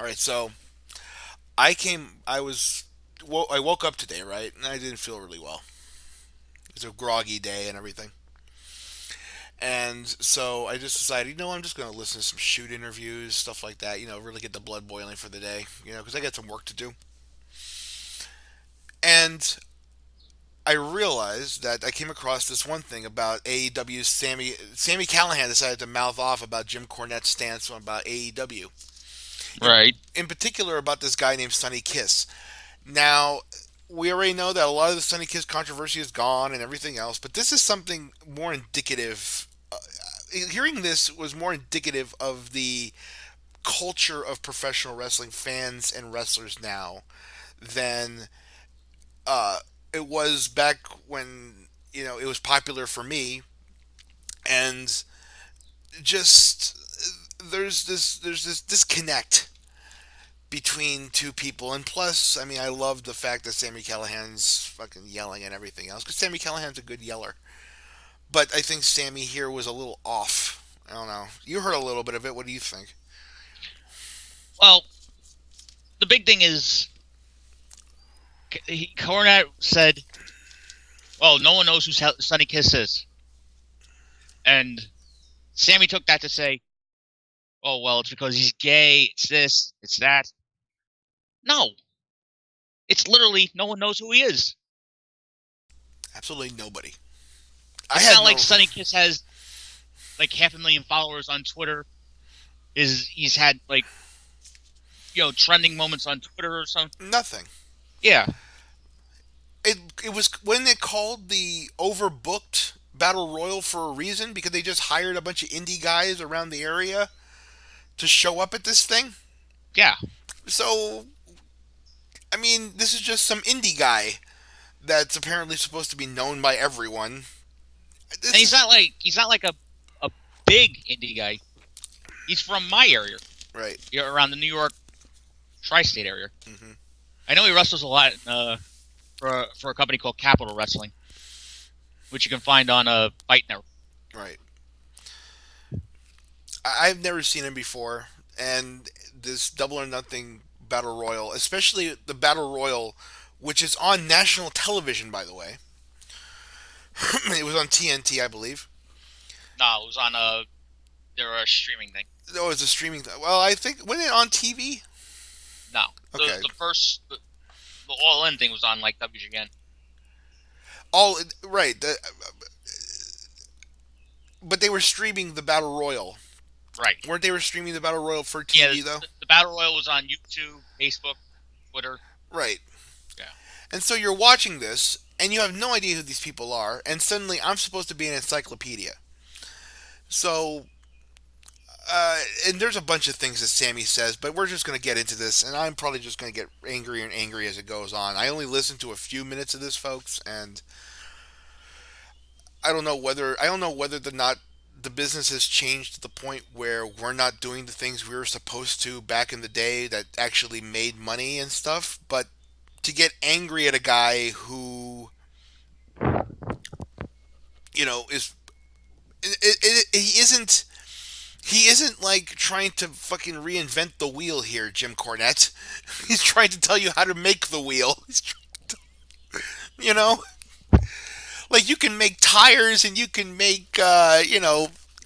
right, so I woke up today, right, and I didn't feel really well. It was a groggy day and everything. And so I just decided, I'm just going to listen to some shoot interviews, stuff like that, really get the blood boiling for the day, because I got some work to do. And I realized that I came across this one thing about AEW's Sami Callahan decided to mouth off about Jim Cornette's stance about AEW. In, Right. in particular about this guy named Sonny Kiss. Now, we already know that a lot of the Sonny Kiss controversy is gone and everything else, but this is something more indicative. Hearing this was more indicative of the culture of professional wrestling fans and wrestlers now than uh, it was back when it was popular for me. And just there's this disconnect between two people. And plus, I mean, I love the fact that Sammy Callahan's fucking yelling and everything else because Sammy Callahan's a good yeller. But I think Sammy here was a little off. I don't know. You heard a little bit of it. What do you think? Well, the big thing is Cornette said, "Oh, no one knows who Sonny Kiss is," and Sammy took that to say, "Oh, well, it's because he's gay. It's this. It's that." No, it's literally no one knows who he is. Absolutely nobody. I It's had not like no Sonny Kiss has like 500,000 followers on Twitter. Is he's had like trending moments on Twitter or something? nothing. Yeah, It was when they called the overbooked battle royal for a reason because they just hired a bunch of indie guys around the area to show up at this thing. yeah, So I mean, this is just some indie guy that's apparently supposed to be known by everyone. and This is he's not like a big indie guy. He's from my area, right. around the New York tri-state area. Hmm. I know he wrestles a lot for a company called Capital Wrestling, which you can find on Fight Network. Right. I've never seen him before, and this Double or Nothing battle royal, especially the battle royal, which is on national television, by the way. It was on TNT, I believe. No, it was on their streaming thing. Oh, it was a streaming. Well, I think when it on TV. No, Okay. the All In thing was on like WGN. All right. But they were streaming the battle royal. Right. Weren't they were streaming the battle royal for Yeah, TV though? the battle royal was on YouTube, Facebook, Twitter. Right. Yeah. And so you're watching this, and you have no idea who these people are, and suddenly I'm supposed to be an encyclopedia. So, and there's a bunch of things that Sammy says, but we're just going to get into this, and I'm probably just going to get angrier and angrier as it goes on. I only listened to a few minutes of this, folks, and I don't know whether the not the business has changed to the point where we're not doing the things we were supposed to back in the day that actually made money and stuff. But to get angry at a guy who is he isn't like trying to fucking reinvent the wheel here, Jim Cornette. He's trying to tell you how to make the wheel. You know, like you can make tires and you can make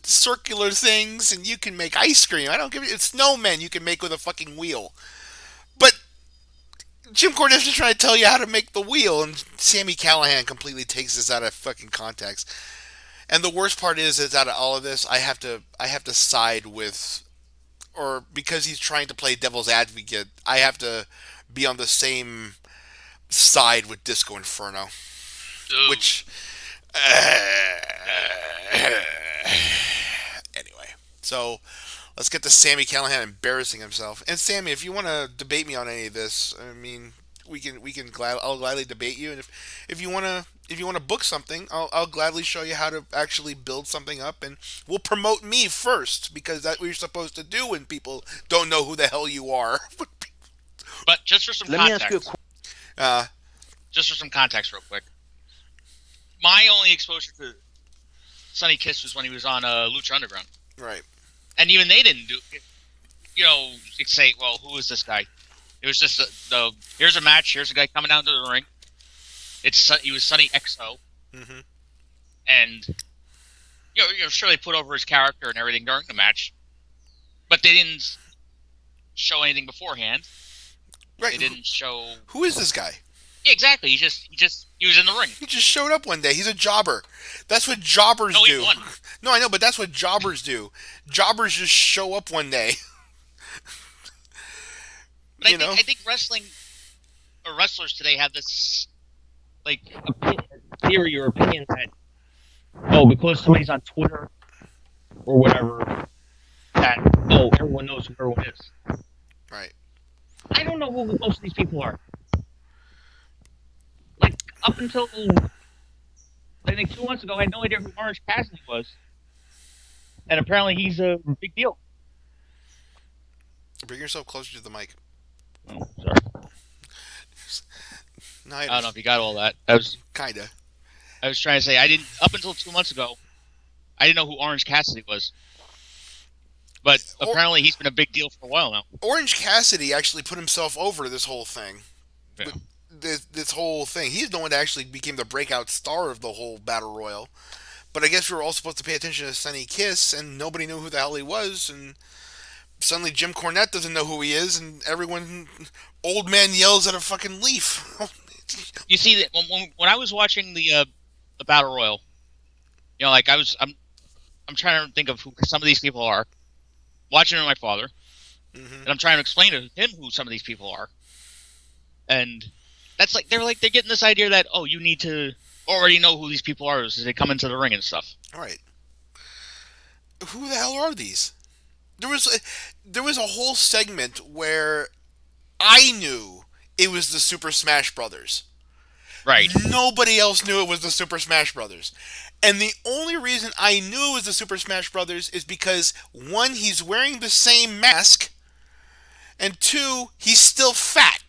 circular things and you can make ice cream. I don't give it's snowmen you can make with a fucking wheel. But Jim Cornette's just trying to tell you how to make the wheel, and Sammy Callahan completely takes this out of fucking context. And the worst part is out of all of this, I have to side with, or because he's trying to play devil's advocate, I have to be on the same side with Disco Inferno, Ooh. which anyway. So let's get to Sammy Callahan embarrassing himself. And Sammy, if you want to debate me on any of this, I mean, I'll gladly debate you. And if you want to book something, I'll gladly show you how to actually build something up, and we'll promote me first because that's what you're supposed to do when people don't know who the hell you are. But just for some Let me ask you a context, question. uh, real quick. My only exposure to Sonny Kiss was when he was on Lucha Underground, right. and even they didn't do. you could say, well, who is this guy? It was just the here's a match. Here's a guy coming down to the ring. He was Sonny XO, Hmm. and sure they put over his character and everything during the match, but they didn't show anything beforehand. Right. They didn't show. Who is this guy? Yeah, exactly. He was in the ring. He just showed up one day. He's a jobber. That's what jobbers No, he do. won. No, I know, but that's what jobbers do. Jobbers just show up one day. But You know. I think wrestling or wrestlers today have this like theory or opinion that because somebody's on Twitter or whatever that everyone knows who everyone is. Right. I don't know who most of these people are. Like up until I think 2 months ago, I had no idea who Orange Cassidy was, and apparently he's a big deal. Bring yourself closer to the mic. Oh, sorry. No, I don't know if you got all that. Kinda. I was trying to say I didn't up until 2 months ago. I didn't know who Orange Cassidy was, but Or, apparently he's been a big deal for a while now. Orange Cassidy actually put himself over this whole thing. Yeah. This whole thing. He's the one that actually became the breakout star of the whole battle royal. But I guess we were all supposed to pay attention to Sonny Kiss, and nobody knew who the hell he was. And suddenly Jim Cornette doesn't know who he is, and everyone, old man yells at a fucking leaf. You see that when I was watching the battle royal, like I'm trying to think of who some of these people are. Watching it with my father, Hmm. and I'm trying to explain to him who some of these people are, and that's they're getting this idea that you need to already know who these people are as they come into the ring and stuff. All right, who the hell are these? There was a whole segment where I knew it was the Super Smash Brothers. Right. Nobody else knew it was the Super Smash Brothers. And the only reason I knew it was the Super Smash Brothers is because one, he's wearing the same mask, and two, he's still fat.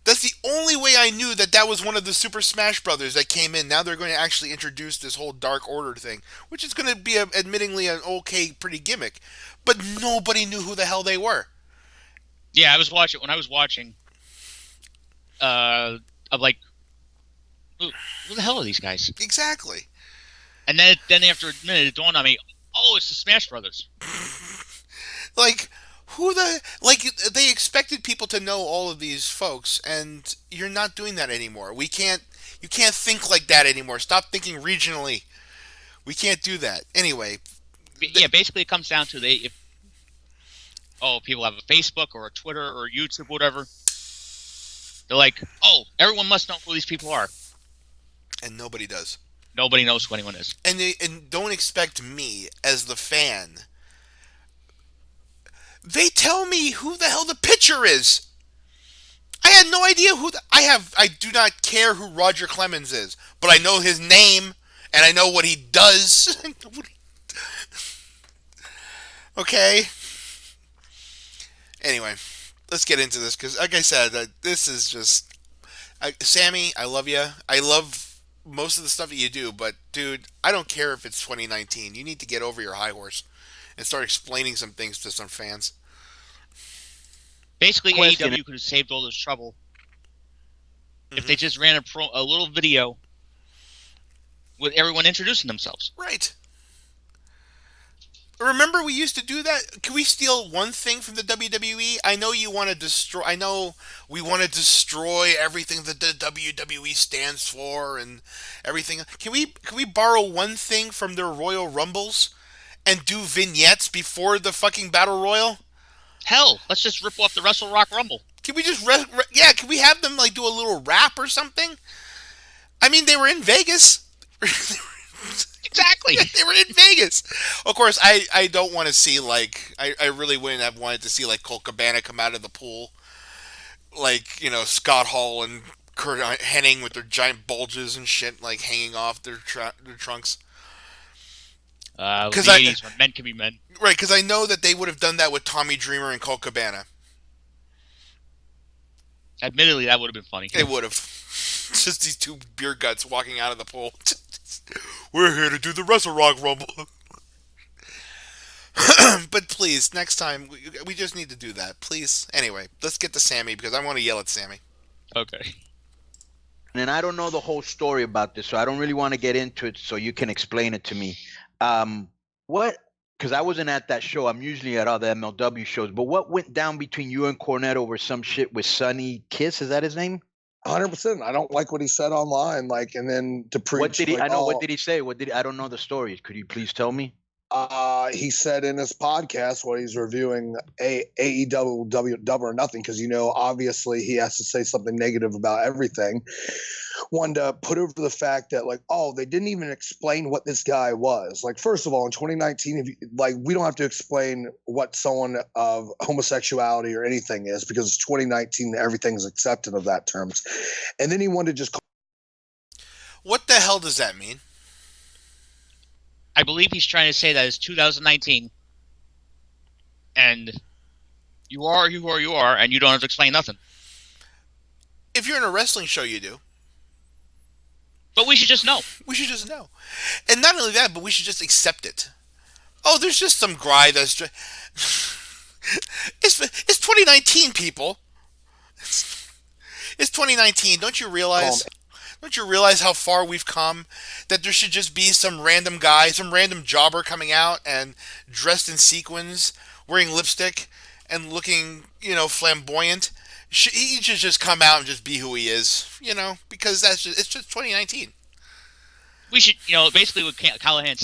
That's the only way I knew that that was one of the Super Smash Brothers that came in. Now they're going to actually introduce this whole Dark Order thing, which is going to be, admittingly, an okay, pretty gimmick. But nobody knew who the hell they were. Yeah, I was watching when I was watching. I'm like, who the hell are these guys? Exactly. And then after a minute, it dawned on me, it's the Smash Brothers. Like, they expected people to know all of these folks, and you're not doing that anymore. You can't think like that anymore. Stop thinking regionally. We can't do that. Anyway, Yeah, basically it comes down to if people have a Facebook or a Twitter or YouTube, whatever. They're like, everyone must know who these people are. and nobody does. Nobody knows who anyone is. And don't expect me as the fan. They tell me who the hell the pitcher is. I had no idea I do not care who Roger Clemens is, but I know his name and I know what he does. Okay. Anyway, let's get into this because, like I said, this is just Sammy. I love you. I love most of the stuff that you do, but dude, I don't care if it's 2019. You need to get over your high horse and start explaining some things to some fans. Basically, Question. AEW could have saved all this trouble if Hmm. they just ran a little video with everyone introducing themselves. Right. Remember we used to do that? Can we steal one thing from the WWE? I know you want to destroy. I know we want to destroy everything that the WWE stands for and everything. Can we borrow one thing from their Royal Rumbles and do vignettes before the fucking Battle Royal? Hell, let's just rip off the Wrestle Rock Rumble. Can we just yeah? Can we have them like do a little rap or something? I mean, they were in Vegas. Exactly. They were in Vegas. Of course, I don't want to see like I really wouldn't have wanted to see like Colt Cabana come out of the pool, like Scott Hall and Kurt Hennig with their giant bulges and shit like hanging off their trunks. The Because I 80s when men can be men. right because I know that they would have done that with Tommy Dreamer and Colt Cabana. Admittedly, that would have been funny. They would have. Just these two beer guts walking out of the pool. We're here to do the Wrestle Rock Rumble. But but please, next time we just need to do that, please. Anyway, let's get to Sammy because I want to yell at Sammy. Okay. And I don't know the whole story about this, so I don't really want to get into it. So you can explain it to me. What? Because I wasn't at that show. I'm usually at other MLW shows. But what went down between you and Cornette over some shit with Sonny Kiss? Is that his name? 100%. I don't like what he said online. Like, and then to preach. What did he? Like, I know. What did he say? I don't know the story. Could you please tell me? He said in his podcast what he's reviewing AEW Double or Nothing because obviously he has to say something negative about everything. Wanted to put over the fact that they didn't even explain what this guy was. Like, first of all, in 2019, we don't have to explain what someone of homosexuality or anything is because it's 2019, everything's accepted of that terms. And then he wanted to just What the hell does that mean? I believe he's trying to say that it's 2019, and you are, and you don't have to explain nothing. If you're in a wrestling show, you do. But we should just know. We should just know. And not only that, but we should just accept it. Oh, there's just some guy that's just... it's 2019, people. It's 2019. Don't you realize? Don't you realize how far we've come? That there should just be some random guy, some random jobber coming out and dressed in sequins, wearing lipstick, and looking, flamboyant. He should just come out and just be who he is, because it's just 2019. We should, basically what Callahan is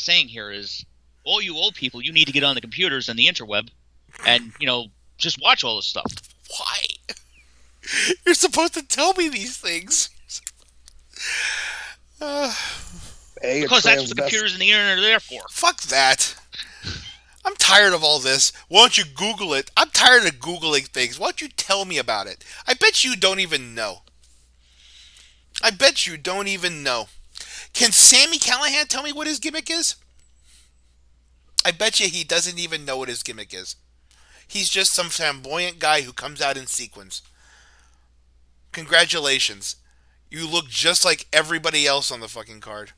saying here is, all you old people, you need to get on the computers and the interweb, and just watch all this stuff. Why? You're supposed to tell me these things. Because that's what the computers and the internet are there for. Fuck that. I'm tired of all this. Why don't you Google it? I'm tired of Googling things. Why don't you tell me about it? I bet you don't even know. I bet you don't even know. Can Sami Callahan tell me what his gimmick is? I bet you he doesn't even know what his gimmick is. He's just some flamboyant guy who comes out in sequins. Congratulations. You look just like everybody else on the fucking card.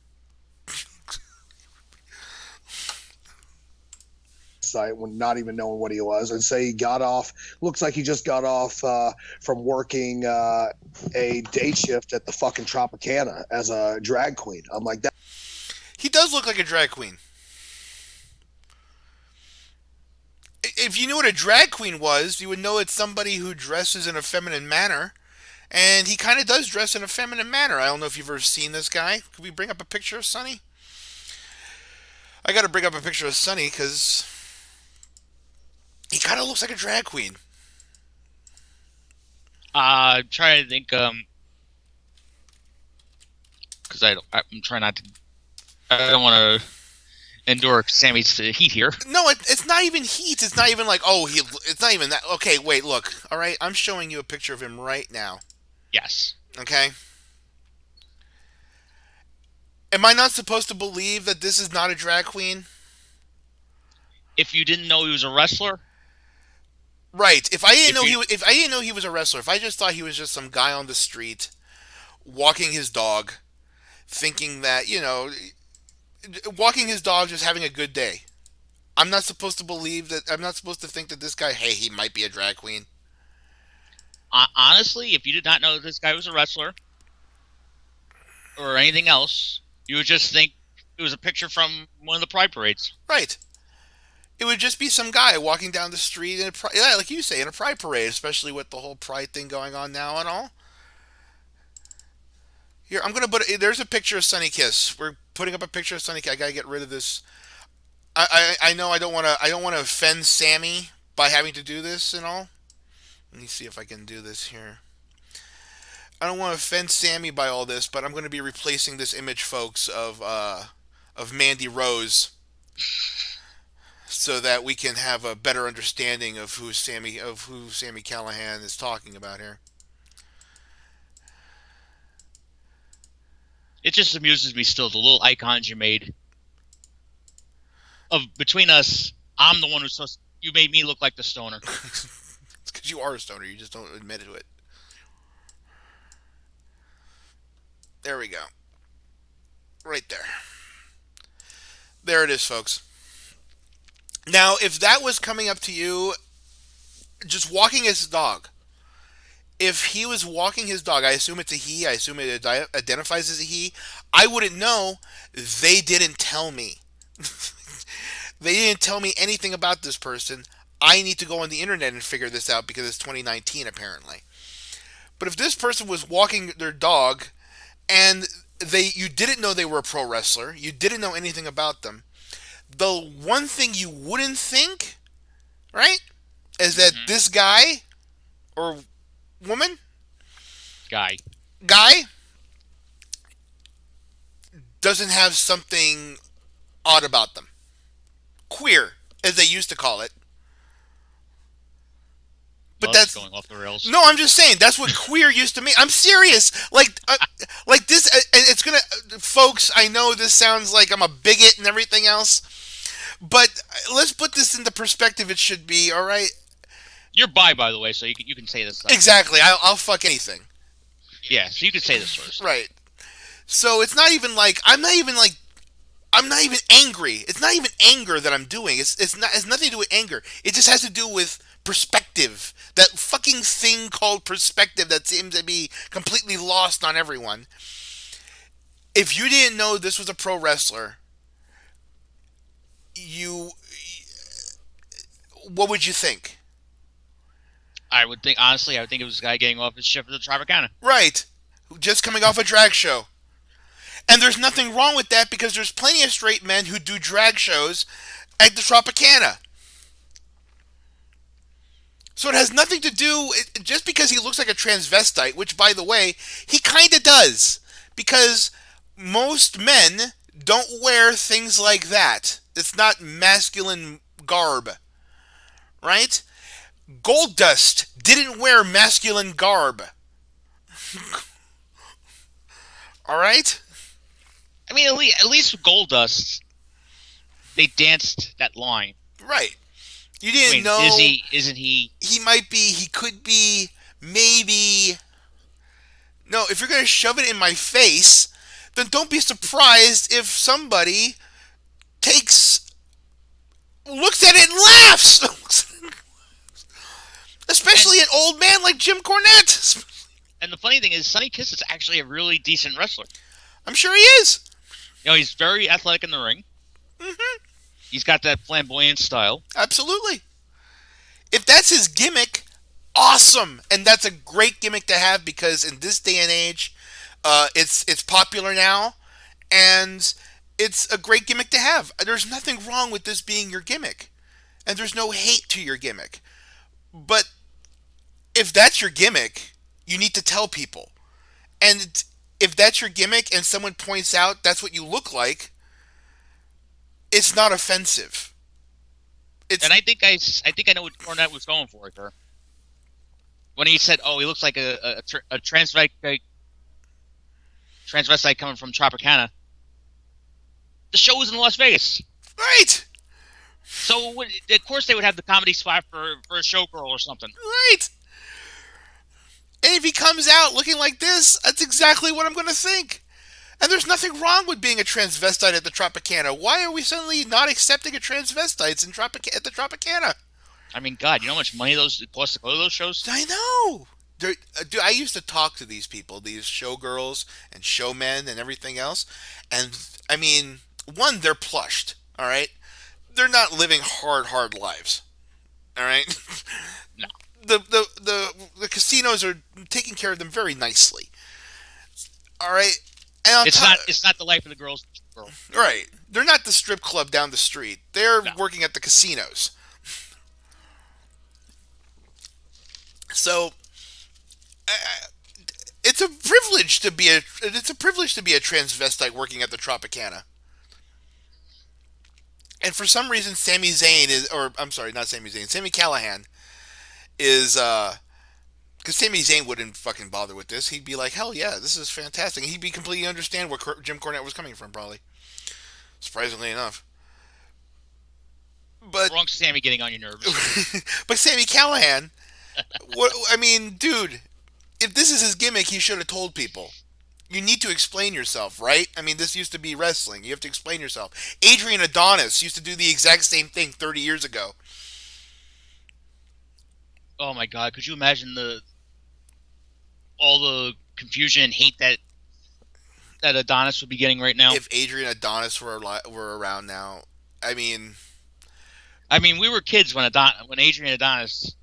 Site when not even knowing what he was and say he got off, looks like he just got off from working a day shift at the fucking Tropicana as a drag queen. I'm like, that He does look like a drag queen. If you knew what a drag queen was, you would know it's somebody who dresses in a feminine manner. And he kind of does dress in a feminine manner. I don't know if you've ever seen this guy. Could we bring up a picture of Sonny? I got to bring up a picture of Sonny because he kind of looks like a drag queen. I'm trying to think, because I'm trying not to. I don't want to endure Sammy's heat here. No, it's not even heat. It's not even like, it's not even that. Okay, wait, look. All right, I'm showing you a picture of him right now. Yes. Okay? Am I not supposed to believe that this is not a drag queen? If you didn't know he was a wrestler? Right. If I didn't know he was a wrestler, if I just thought he was just some guy on the street walking his dog, thinking that, walking his dog just having a good day. I'm not supposed to think that this guy, hey, he might be a drag queen. Honestly, if you did not know that this guy was a wrestler or anything else, you would just think it was a picture from one of the Pride parades. Right. It would just be some guy walking down the street like you say, in a Pride parade, especially with the whole Pride thing going on now and all. Here, there's a picture of Sonny Kiss. We're putting up a picture of Sonny Kiss. I gotta get rid of this. I know I don't want to offend Sammy by having to do this and all. Let me see if I can do this here. I don't want to offend Sammy by all this, but I'm going to be replacing this image, folks, of Mandy Rose, so that we can have a better understanding of who Sami Callahan is talking about here. It just amuses me still, the little icons you made. Between us, I'm the one you made me look like the stoner. It's because you are a stoner, you just don't admit to it. There we go. Right there. There it is, folks. Now, if that was coming up to you, just walking his dog. If he was walking his dog, I assume it's a he. I assume it identifies as a he. I wouldn't know. They didn't tell me. They didn't tell me anything about this person. I need to go on the internet and figure this out because it's 2019 apparently. But if this person was walking their dog and you didn't know they were a pro wrestler, you didn't know anything about them, the one thing you wouldn't think, right, is that Hmm. this guy or woman, Guy. guy, doesn't have something odd about them. Queer, as they used to call it. But Well, this is that's going off the rails. no. I'm just saying that's what queer used to mean. I'm serious. Like this. And it's gonna, folks. I know this sounds like I'm a bigot and everything else, but let's put this into perspective. It should be all right. You're bi, by the way, so you can say this stuff. Exactly. I'll fuck anything. Yeah, so you can say this sort of stuff. Right. So it's not even like I'm not even angry. It's not even anger that I'm doing. It's nothing to do with anger. It just has to do with perspective. That fucking thing called perspective that seems to be completely lost on everyone. If you didn't know this was a pro wrestler, you what would you think? I would think, honestly, I would think it was a guy getting off his shift at the Tropicana. Right. Just coming off a drag show. And there's nothing wrong with that because there's plenty of straight men who do drag shows at the Tropicana. So it has nothing to do, just because he looks like a transvestite, which, by the way, he kind of does. Because most men don't wear things like that. It's not masculine garb. Right? Goldust didn't wear masculine garb. Alright? I mean, at least with Goldust, they danced that line. Right. You I didn't mean, know. is he? Isn't he? He might be, he could be, maybe. No, if you're going to shove it in my face, then don't be surprised if somebody looks at it and laughs. Especially And, an old man like Jim Cornette. and the funny thing is, Sonny Kiss is actually a really decent wrestler. I'm sure he is. You know, he's very athletic in the ring. Hmm. He's got that flamboyant style. Absolutely. If that's his gimmick, awesome. And that's a great gimmick to have because in this day and age, it's popular now, and it's a great gimmick to have. There's nothing wrong with this being your gimmick, and there's no hate to your gimmick. But if that's your gimmick, you need to tell people. And if that's your gimmick and someone points out that's what you look like, it's not offensive. It's And I think I know what Cornette was going for here. When he said, "Oh, he looks like a transvestite coming from Tropicana." The show was in Las Vegas, right, so of course they would have the comedy spot for a showgirl or something. right. And if he comes out looking like this, that's exactly what I'm going to think. And there's nothing wrong with being a transvestite at the Tropicana. Why are we suddenly not accepting a transvestites at the Tropicana? I mean, God, you know how much money it costs to go to those shows? I know. Dude, I used to talk to these people, these showgirls and showmen and everything else. And, I mean, one, they're plushed, all right? They're not living hard lives, all right? No. The casinos are taking care of them very nicely, all right? And on It's not the life of the girls. Girl. right. They're not the strip club down the street. They're No. working at the casinos. So it's a privilege to be a transvestite working at the Tropicana. And for some reason, Sami Zayn is, or I'm sorry, not Sami Zayn, Sami Callahan is, because Sami Zayn wouldn't fucking bother with this. He'd be like, hell yeah, this is fantastic. And he'd be completely understand where Jim Cornette was coming from, probably. Surprisingly enough. But Wrong Sammy getting on your nerves. but Sami Callahan, what I mean, dude, if this is his gimmick, he should have told people. You need to explain yourself, right? I mean, this used to be wrestling. You have to explain yourself. Adrian Adonis used to do the exact same thing 30 years ago. Oh my God, could you imagine the all the confusion and hate that Adonis would be getting right now? If Adrian Adonis were around now, I mean, I mean, we were kids when Adrian Adonis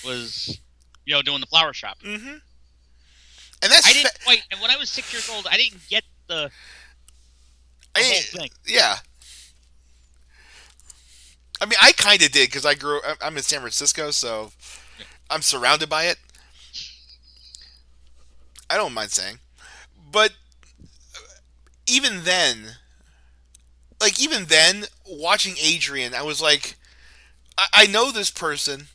was, doing the flower shop. mm-hmm. And I didn't quite, and when I was 6 years old, I didn't get the whole thing. Yeah. I mean, I kind of did because I'm in San Francisco, so Yeah. I'm surrounded by it. I don't mind saying, but even then, watching Adrian, I was like, I know this person,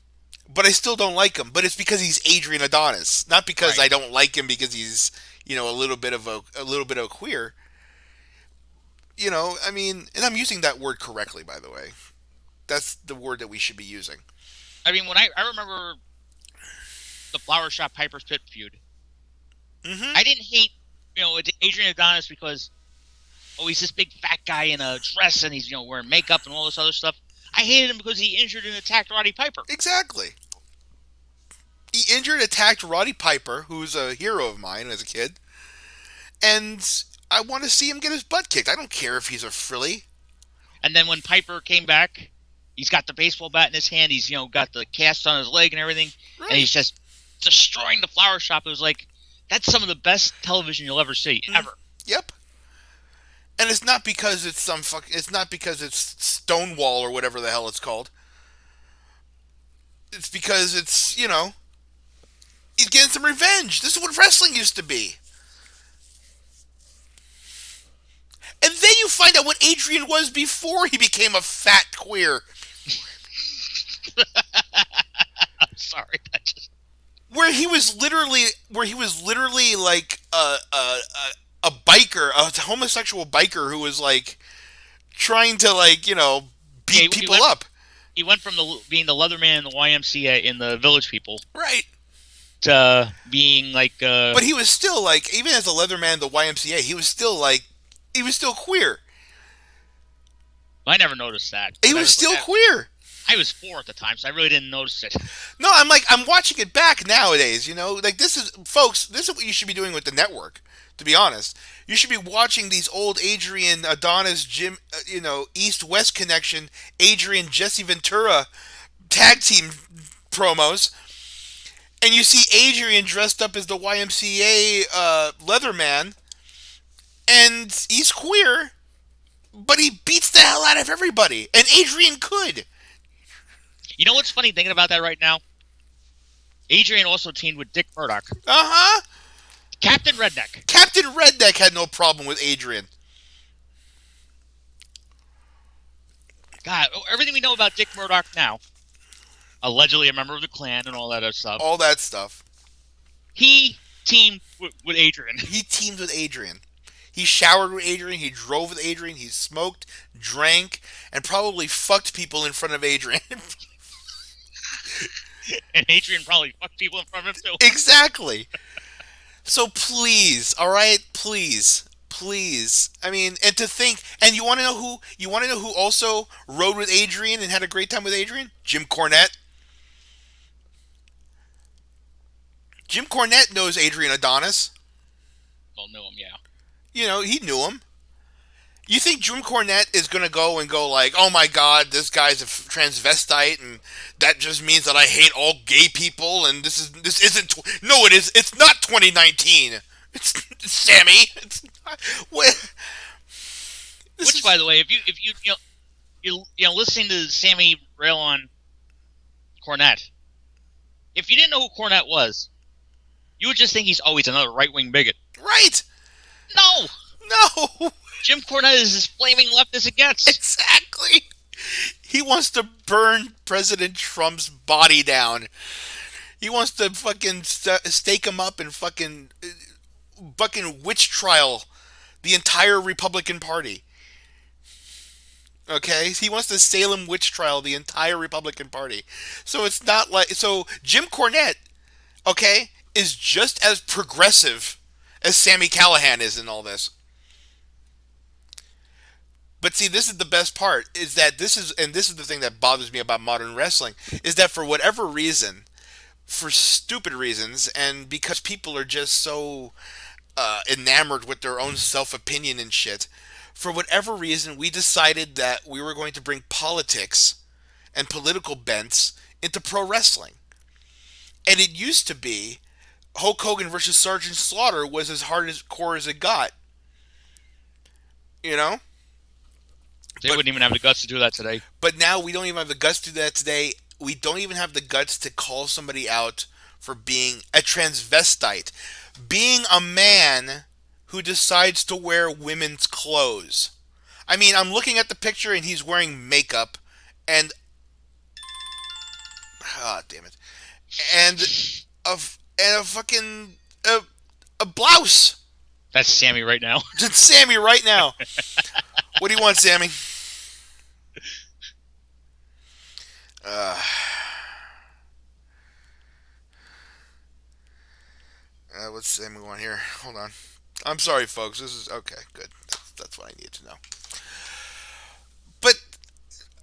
but I still don't like him. But it's because he's Adrian Adonis, not because Right. I don't like him because he's a little bit of a queer. I mean, and I'm using that word correctly, by the way. That's the word that we should be using. I mean, I remember the flower shop Piper's Pit feud. Mm-hmm. I didn't hate, Adrian Adonis because he's this big fat guy in a dress and he's wearing makeup and all this other stuff. I hated him because he injured and attacked Roddy Piper. Exactly. He injured, attacked Roddy Piper, who's a hero of mine as a kid, and I want to see him get his butt kicked. I don't care if he's a frilly. And then when Piper came back, he's got the baseball bat in his hand. He's got the cast on his leg and everything, Right. and he's just destroying the flower shop. It was like that's some of the best television you'll ever see ever. Yep. And it's not because it's It's not because it's Stonewall or whatever the hell it's called. It's because he's getting some revenge. This is what wrestling used to be. And then you find out what Adrian was before he became a fat queer. I'm sorry, that just Where he was literally like a biker, a homosexual biker who was like trying to Yeah, beat people up. he went from being the leather man in the YMCA in the Village People Right. to being like But he was still like, even as a Leatherman, the YMCA, he was still queer. I never noticed that. He was still queer. I was 4 at the time, so I really didn't notice it. No, I'm watching it back nowadays. Like folks, this is what you should be doing with the network. To be honest, you should be watching these old Adrian Adonis, Jim, East West Connection, Adrian Jesse Ventura tag team promos. And you see Adrian dressed up as the YMCA Leatherman, and he's queer, but he beats the hell out of everybody. And Adrian could. You know what's funny thinking about that right now? Adrian also teamed with Dick Murdoch. Uh-huh. Captain Redneck. Captain Redneck had no problem with Adrian. God, everything we know about Dick Murdoch now, allegedly a member of the Klan and all that other stuff, All that stuff. he teamed with Adrian. He teamed with Adrian. He showered with Adrian. He drove with Adrian. He smoked, drank, and probably fucked people in front of Adrian. And Adrian probably fucked people in front of him too. Exactly. So please, all right, please. I mean, and to think, and you want to know who? You want to know who also rode with Adrian and had a great time with Adrian? Jim Cornette. Jim Cornette knows Adrian Adonis. Well, know him, yeah. He knew him. You think Jim Cornette is going to go like, oh my God, this guy's a transvestite, and that just means that I hate all gay people, and this isn't. No, it is. It's not 2019. It's Sammy. It's not, what? Which, by the way, if you listening to Sammy rail on Cornette, if you didn't know who Cornette was, you would just think he's always another right-wing bigot. Right? No, No. Jim Cornette is as flaming left as it gets. Exactly. He wants to burn President Trump's body down. He wants to fucking stake him up and fucking witch trial the entire Republican Party. Okay? He wants to Salem witch trial the entire Republican Party. So it's not like... So Jim Cornette, okay, is just as progressive as Sami Callahan is in all this. But see, this is the best part, is that this is the thing that bothers me about modern wrestling, is that for whatever reason, for stupid reasons, and because people are just so enamored with their own self-opinion and shit, for whatever reason, we decided that we were going to bring politics and political bents into pro wrestling. And it used to be Hulk Hogan versus Sergeant Slaughter was as hardcore as it got. You know? They wouldn't even have the guts to do that today. But now we don't even have the guts to do that today. We don't even have the guts to call somebody out for being a transvestite. Being a man who decides to wear women's clothes. I mean, I'm looking at the picture and he's wearing makeup and... Ah, damn it. And a fucking... a blouse. That's Sammy right now. It's Sammy right now. What do you want, Sammy? What's Sammy want here? Hold on. I'm sorry, folks. This is okay. Good. That's what I needed to know. But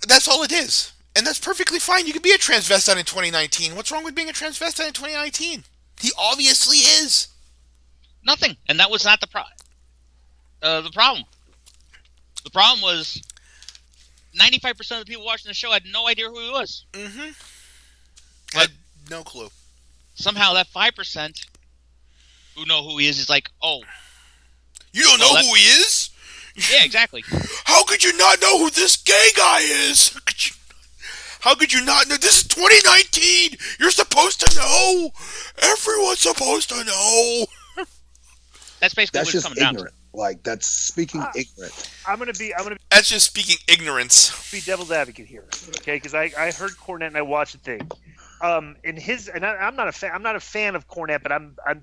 that's all it is, and that's perfectly fine. You could be a transvestite in 2019. What's wrong with being a transvestite in 2019? He obviously is. Nothing, and that was not the problem. The problem. The problem was 95% of the people watching the show had no idea who he was. Mm-hmm. But had no clue. Somehow that 5% who know who he is like, oh. You don't know who he is? Yeah, exactly. How could you not know who this gay guy is? How could you not know? This is 2019. You're supposed to know. Everyone's supposed to know. That's basically That's what it's just coming down to. ignorant. Like, that's speaking ignorant. I'm gonna be That's just speaking ignorance. devil's advocate here, okay? Because I heard Cornette and I watched the thing. I'm not a fan of Cornette, but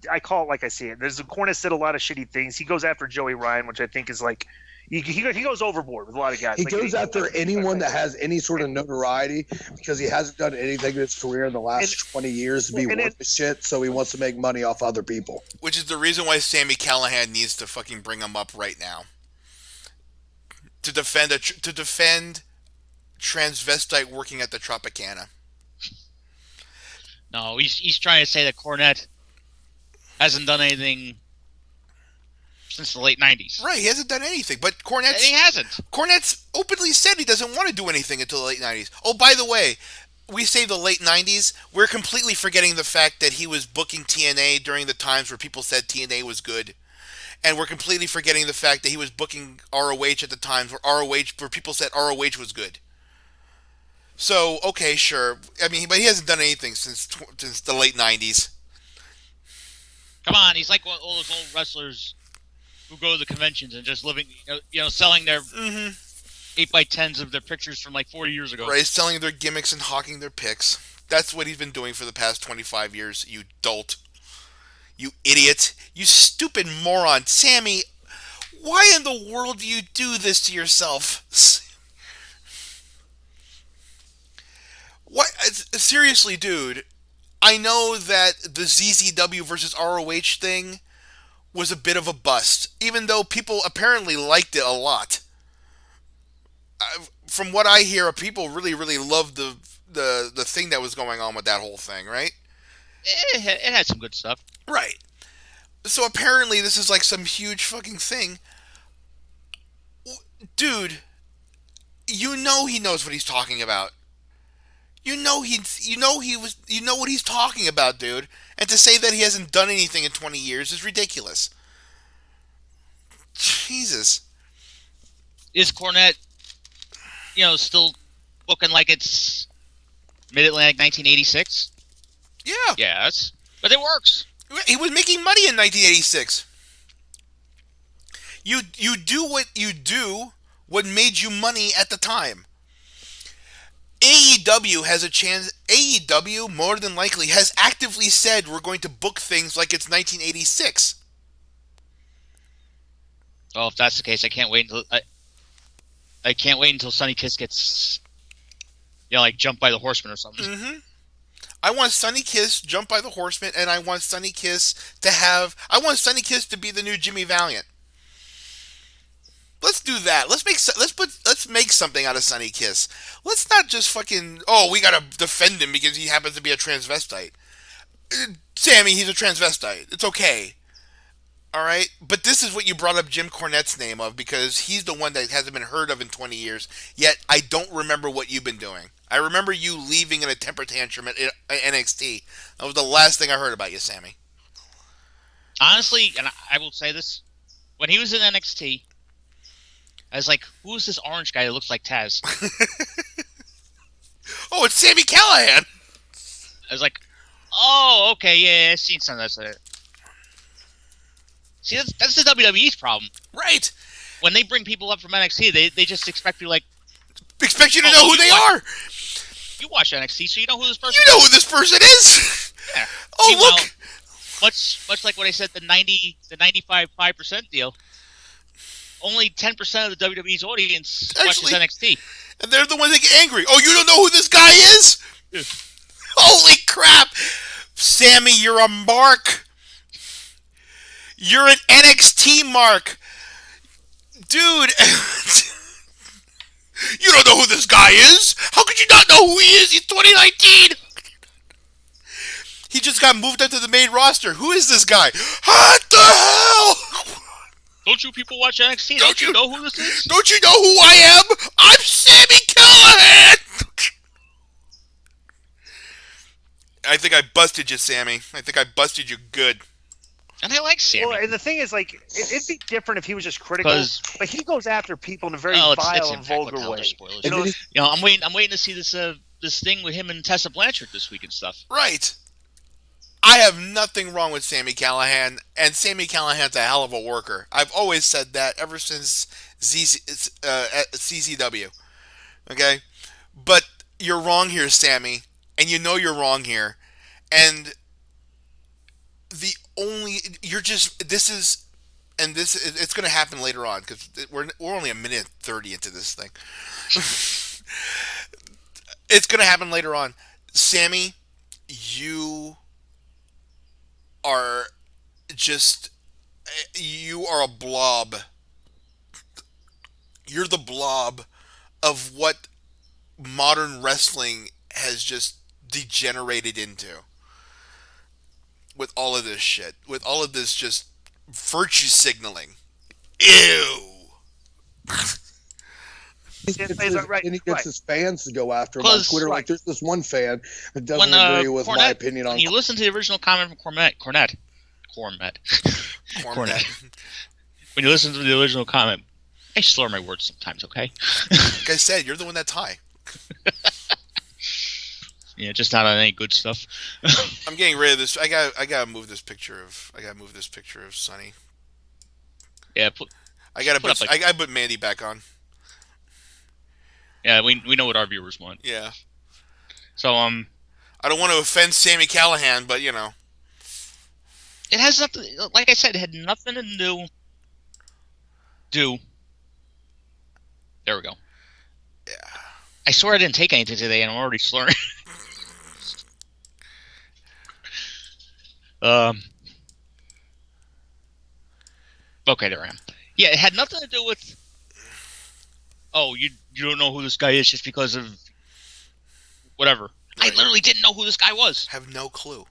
I call it like I see it. Cornette said a lot of shitty things. He goes after Joey Ryan, which I think is like he goes overboard with a lot of guys. He goes after anyone that has any sort of notoriety because he hasn't done anything in his career in the last 20 years to be worth the shit. So he wants to make money off other people. Which is the reason why Sami Callahan needs to fucking bring him up right now to defend transvestite working at the Tropicana. No, he's trying to say that Cornette hasn't done anything since the late 90s. Right, he hasn't done anything. But He hasn't. Cornette's openly said he doesn't want to do anything until the late 90s. Oh, by the way, we say the late 90s, we're completely forgetting the fact that he was booking TNA during the times where people said TNA was good. And we're completely forgetting the fact that he was booking ROH at the times where people said ROH was good. So, okay, sure. I mean, but he hasn't done anything since the late 90s. Come on, he's like all those old wrestlers who go to the conventions and just living, selling their 8x10s of their pictures from like 40 years ago. Right, selling their gimmicks and hawking their picks. That's what he's been doing for the past 25 years, you dolt. You idiot. You stupid moron. Sammy, why in the world do you do this to yourself? What? Seriously, dude. I know that the ZZW versus ROH thing was a bit of a bust, even though people apparently liked it a lot. From what I hear, people really, really loved the thing that was going on with that whole thing, right? It had some good stuff. Right. So apparently this is like some huge fucking thing. Dude, you know he knows what he's talking about. You know what he's talking about, dude. And to say that he hasn't done anything in 20 years is ridiculous. Jesus. Is Cornette, still booking like it's Mid-Atlantic 1986? Yeah. Yes. But it works. He was making money in 1986. You do what made you money at the time. AEW has a chance. AEW, more than likely, has actively said we're going to book things like it's 1986. Well, if that's the case, I can't wait until Sonny Kiss gets, like jumped by the Horseman or something. Mm-hmm. I want Sonny Kiss jumped by the Horseman, and I want Sonny Kiss to be the new Jimmy Valiant. Let's do that. Let's make something out of Sonny Kiss. Let's not just fucking we gotta defend him because he happens to be a transvestite. Sammy, he's a transvestite. It's okay. All right, but this is what you brought up Jim Cornette's name of because he's the one that hasn't been heard of in 20 years. Yet I don't remember what you've been doing. I remember you leaving in a temper tantrum at NXT. That was the last thing I heard about you, Sammy. Honestly, and I will say this, when he was in NXT, I was like, "Who's this orange guy that looks like Taz?" Oh, it's Sami Callahan. I was like, "Oh, okay, yeah, I've seen some of that." See, that's the WWE's problem. Right. When they bring people up from NXT, they just expect you expect you to know who they are. You watch NXT, so you know who this person is. You know who this person is. Yeah. Oh, meanwhile, look. Much like what I said, the 95% deal, only 10% of the WWE's audience watches NXT. And they're the ones that get angry. Oh, you don't know who this guy is? Yeah. Holy crap. Sammy, you're a mark. You're an NXT mark. Dude. You don't know who this guy is? How could you not know who he is? He's 2019. He just got moved up to the main roster. Who is this guy? What the hell? Don't you people watch NXT? Don't you know who this is? Don't you know who I am? I'm Sami Callahan. I think I busted you, Sammy. I think I busted you good. And I like Sammy. Well, and the thing is, like, it'd be different if he was just critical. But he goes after people in a very vile and vulgar way. I'm waiting to see this thing with him and Tessa Blanchard this week and stuff. Right. I have nothing wrong with Sami Callahan, and Sami Callahan's a hell of a worker. I've always said that ever since CZW. Okay? But you're wrong here, Sammy, and you know you're wrong here. And it's going to happen later on because we're only a minute 30 into this thing. It's going to happen later on. Sammy, you are a blob. You're the blob of what modern wrestling has just degenerated into. With all of this shit. With all of this just virtue signaling. Ew. And he gets his fans to go after him on Twitter. Like, there's this one fan that doesn't agree with my opinion on. When you listen to the original comment from Cornette. When you listen to the original comment, I slur my words sometimes, okay? Like I said, you're the one that's high. Yeah, just not on any good stuff. I'm getting rid of this. I gotta move this picture of Sonny. Yeah, I gotta put Mandy back on. Yeah, we know what our viewers want. Yeah. So I don't want to offend Sami Callahan, but you know. It has nothing. Like I said, it had nothing to do. There we go. Yeah. I swear I didn't take anything today, and I'm already slurring. Okay, there I am. Yeah, it had nothing to do with. Oh, you don't know who this guy is just because of whatever. Right. I literally didn't know who this guy was. Have no clue.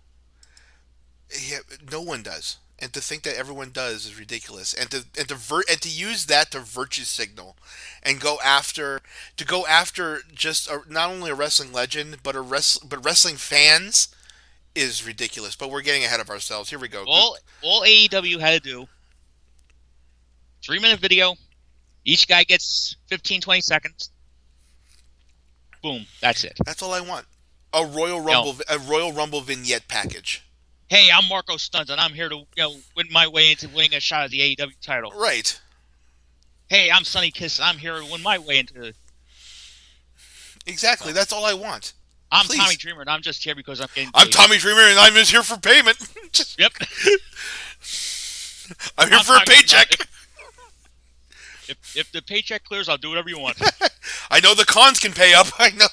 Yeah, no one does, and to think that everyone does is ridiculous. And to use that to virtue signal, and go after just not only a wrestling legend but wrestling fans is ridiculous. But we're getting ahead of ourselves. Here we go. All AEW had to do. 3-minute video. Each guy gets 15, 20 seconds. Boom. That's it. That's all I want. A Royal Rumble vignette package. Hey, I'm Marco Stunt, and I'm here to win my way into winning a shot at the AEW title. Right. Hey, I'm Sonny Kiss, and I'm here to win my way into. Exactly. That's all I want. I'm Tommy Dreamer, and I'm just here because I'm getting paid. I'm Tommy Dreamer, and I'm just here for payment. Yep. I'm here for a paycheck. If the paycheck clears, I'll do whatever you want. I know the cons can pay up. I know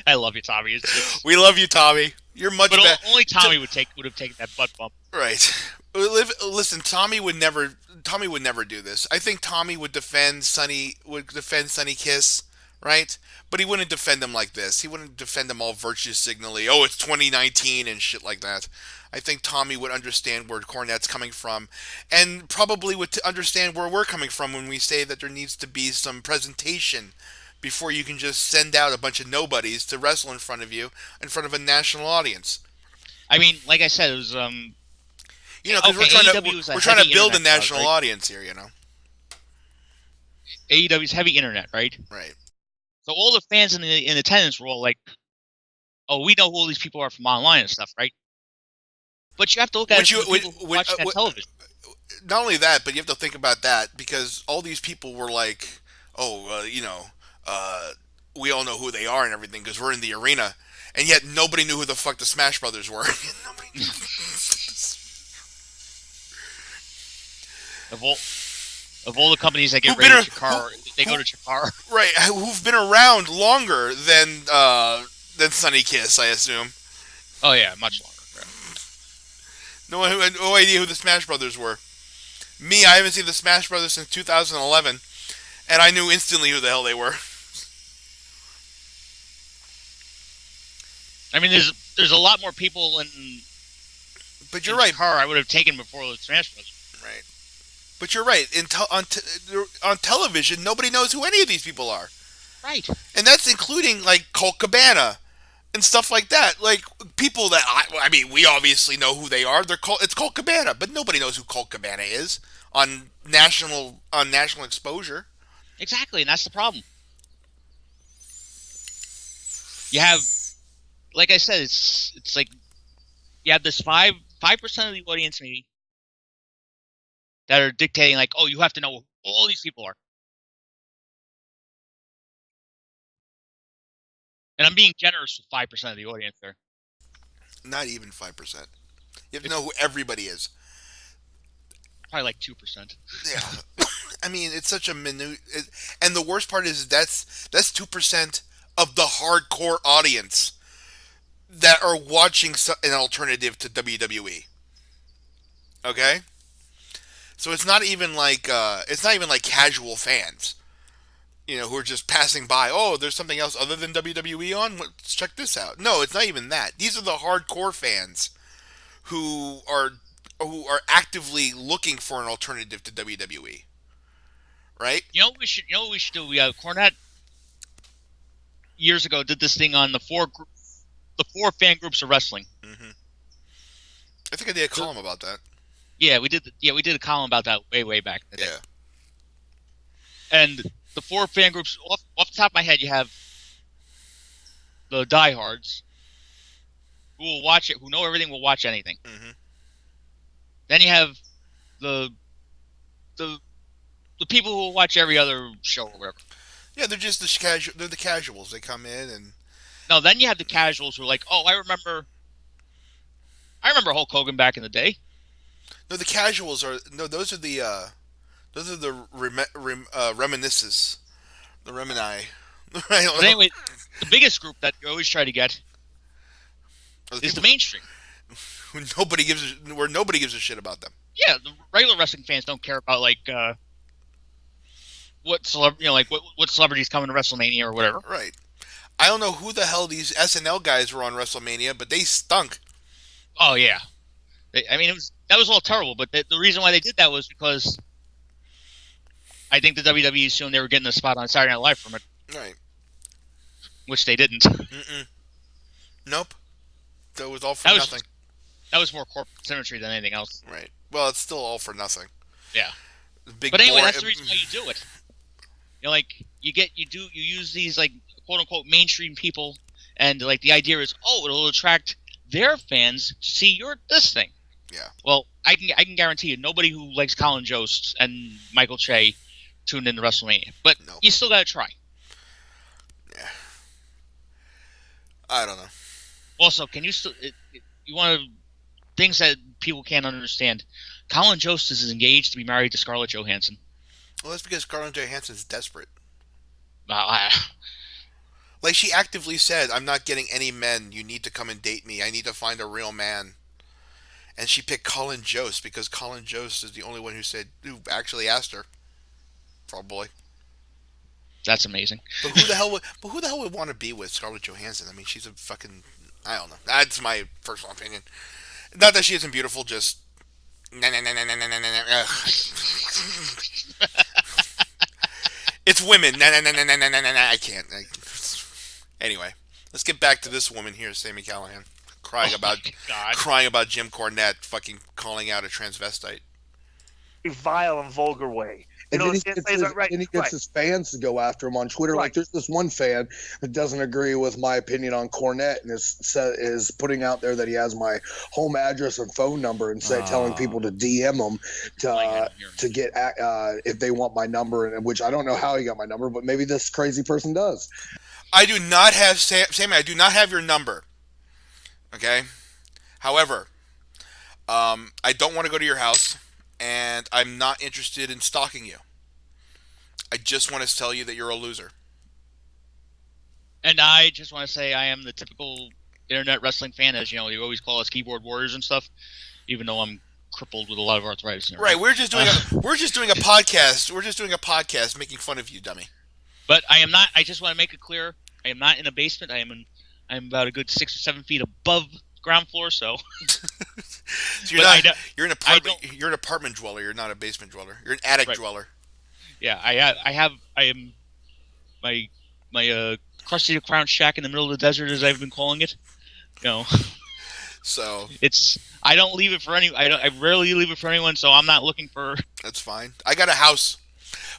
I love you, Tommy. It's We love you, Tommy. You're much but better. only Tommy would have taken that butt bump. Right. Listen, Tommy would never. Tommy would never do this. I think Tommy would defend Sonny. Would defend Sonny Kiss, right? But he wouldn't defend him like this. He wouldn't defend him all virtue signally. Oh, it's 2019 and shit like that. I think Tommy would understand where Cornette's coming from, and probably would understand where we're coming from when we say that there needs to be some presentation before you can just send out a bunch of nobodies to wrestle in front of you, in front of a national audience. I mean, like I said, it was You know, because okay, AEW is a we're trying to heavy build a internet crowd, national right? audience here. You know, AEW's heavy internet, right? right? So all the fans in attendance were all like, "Oh, we know who all these people are from online and stuff, right?" But you have to look at it from the people who watch that television. Not only that, but you have to think about that because all these people were like, "Oh, we all know who they are and everything because we're in the arena," and yet nobody knew who the fuck the Smash Brothers were. Of all the companies that get Who've been rated Chikara, they go to Chikara. Right? Who've been around longer than Sunny Kiss, I assume. Oh yeah, much longer. No one who had no idea who the Smash Brothers were. Me, I haven't seen the Smash Brothers since 2011, and I knew instantly who the hell they were. I mean, there's a lot more people But you're in right. Chikara I would have taken before the Smash Brothers. Right. But you're right. On television, nobody knows who any of these people are. Right. And that's including, like, Colt Cabana and stuff like that. Like, people that, I mean, we obviously know who they are. It's Colt Cabana, but nobody knows who Colt Cabana is on national exposure. Exactly, and that's the problem. You have, like I said, it's like you have this 5% of the audience maybe that are dictating like, oh, you have to know who all these people are. And I'm being generous with 5% of the audience there. Not even 5%. You have to know who everybody is. Probably like 2%. Yeah. I mean, it's such a minute. And the worst part is that's 2% of the hardcore audience that are watching an alternative to WWE. Okay? So it's not even like casual fans, who are just passing by. Oh, there's something else other than WWE on. Let's check this out. No, it's not even that. These are the hardcore fans who are actively looking for an alternative to WWE. Right? You know what we should do? We have Cornette years ago did this thing on the four fan groups of wrestling. Mm-hmm. I think I did a column about that. Yeah, we did. We did a column about that way back in the day. Yeah. And the 4 fan groups, off the top of my head, you have the diehards who will watch it, who know everything, will watch anything. Mm-hmm. Then you have the people who will watch every other show or whatever. Yeah, they're just they're the casuals. They come in and. No, then you have the casuals who are like, oh, I remember Hulk Hogan back in the day. No, the casuals are those are the reminiscences, the remini. But anyway, the biggest group that you always try to get is the mainstream. Where nobody gives a shit about them. Yeah, the regular wrestling fans don't care about like what celebrities coming to WrestleMania or whatever. Right. I don't know who the hell these SNL guys were on WrestleMania, but they stunk. Oh yeah, I mean that was all terrible. But the reason why they did that was because I think the WWE assumed they were getting a spot on Saturday Night Live from it. Right. Which they didn't. Mm-mm. Nope. That was all for nothing. That was more corporate symmetry than anything else. Right. Well, it's still all for nothing. Yeah. But anyway, that's the reason why you do it. Like you use these like quote unquote mainstream people, and like the idea is, oh, it'll attract their fans to see this thing. Yeah. Well, I can guarantee you, nobody who likes Colin Jost and Michael Che tuned into WrestleMania, but nope. You still gotta try. Yeah. I don't know. Also, can you still? You want things that people can't understand. Colin Jost is engaged to be married to Scarlett Johansson. Well, that's because Scarlett Johansson's desperate. Well, Like she actively said, "I'm not getting any men. You need to come and date me. I need to find a real man." And she picked Colin Jost because Colin Jost is the only one who actually asked her. Probably. That's amazing. But who the hell would want to be with Scarlett Johansson? I mean, she's a fucking. I don't know. That's my personal opinion. Not that she isn't beautiful, just. Nah, nah, nah, nah, nah, nah, nah, nah, ugh. It's women. Nah, nah, nah, nah, nah, nah, nah, nah, I can't. Anyway, let's get back to this woman here, Sami Callahan, crying Oh my about God. crying about Jim Cornette fucking calling out a transvestite. A vile and vulgar way. You And know then what I'm saying? Right, then he gets right, his fans to go after him on Twitter. Like right. there's this one fan that doesn't agree with my opinion on Cornette and is putting out there that he has my home address and phone number and telling people to DM him Playing it to on here. to get if they want my number, and which I don't know how he got my number, but maybe this crazy person does. I do not have Sammy. I do not have your number. Okay. However, I don't want to go to your house, and I'm not interested in stalking you. I just want to tell you that you're a loser. And I just want to say I am the typical internet wrestling fan, as you know, you always call us keyboard warriors and stuff, even though I'm crippled with a lot of arthritis. And Right. everything. We're just doing a podcast. We're just doing a podcast making fun of you, dummy. But I am not. I just want to make it clear. I am not in a basement. I am about a good 6 or 7 feet above ground floor. So, So you're but not. I don't. You're an I apartment. don't. You're an apartment dweller. You're not a basement dweller. You're an attic Right. dweller. Yeah. I have. I am my crusty crown shack in the middle of the desert, as I've been calling it. You know, So it's. I don't leave it for any. I rarely leave it for anyone. So I'm not looking for. that's fine. I got a house.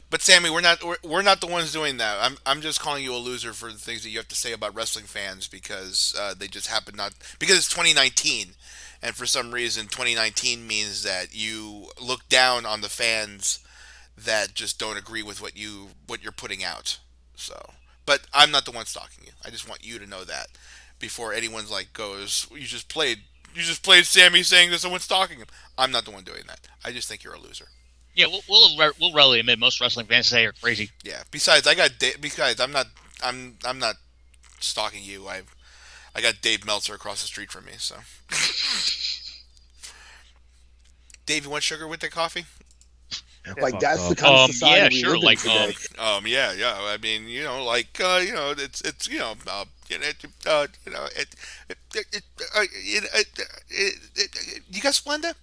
But Sammy, we're not the ones doing that. I'm just calling you a loser for the things that you have to say about wrestling fans because they just happen not because it's 2019, and for some reason 2019 means that you look down on the fans that just don't agree with what you're putting out. So, but I'm not the one stalking you. I just want you to know that before anyone's like goes, you just played Sammy saying that someone's stalking him. I'm not the one doing that. I just think you're a loser. Yeah, we'll readily admit most wrestling fans today are crazy. Yeah. Besides, I'm not stalking you. I got Dave Meltzer across the street from me. So, Dave, you want sugar with the coffee? Like that's the up. kind of society Yeah, we sure. live in today. Yeah, yeah. I mean, it's you got Splenda?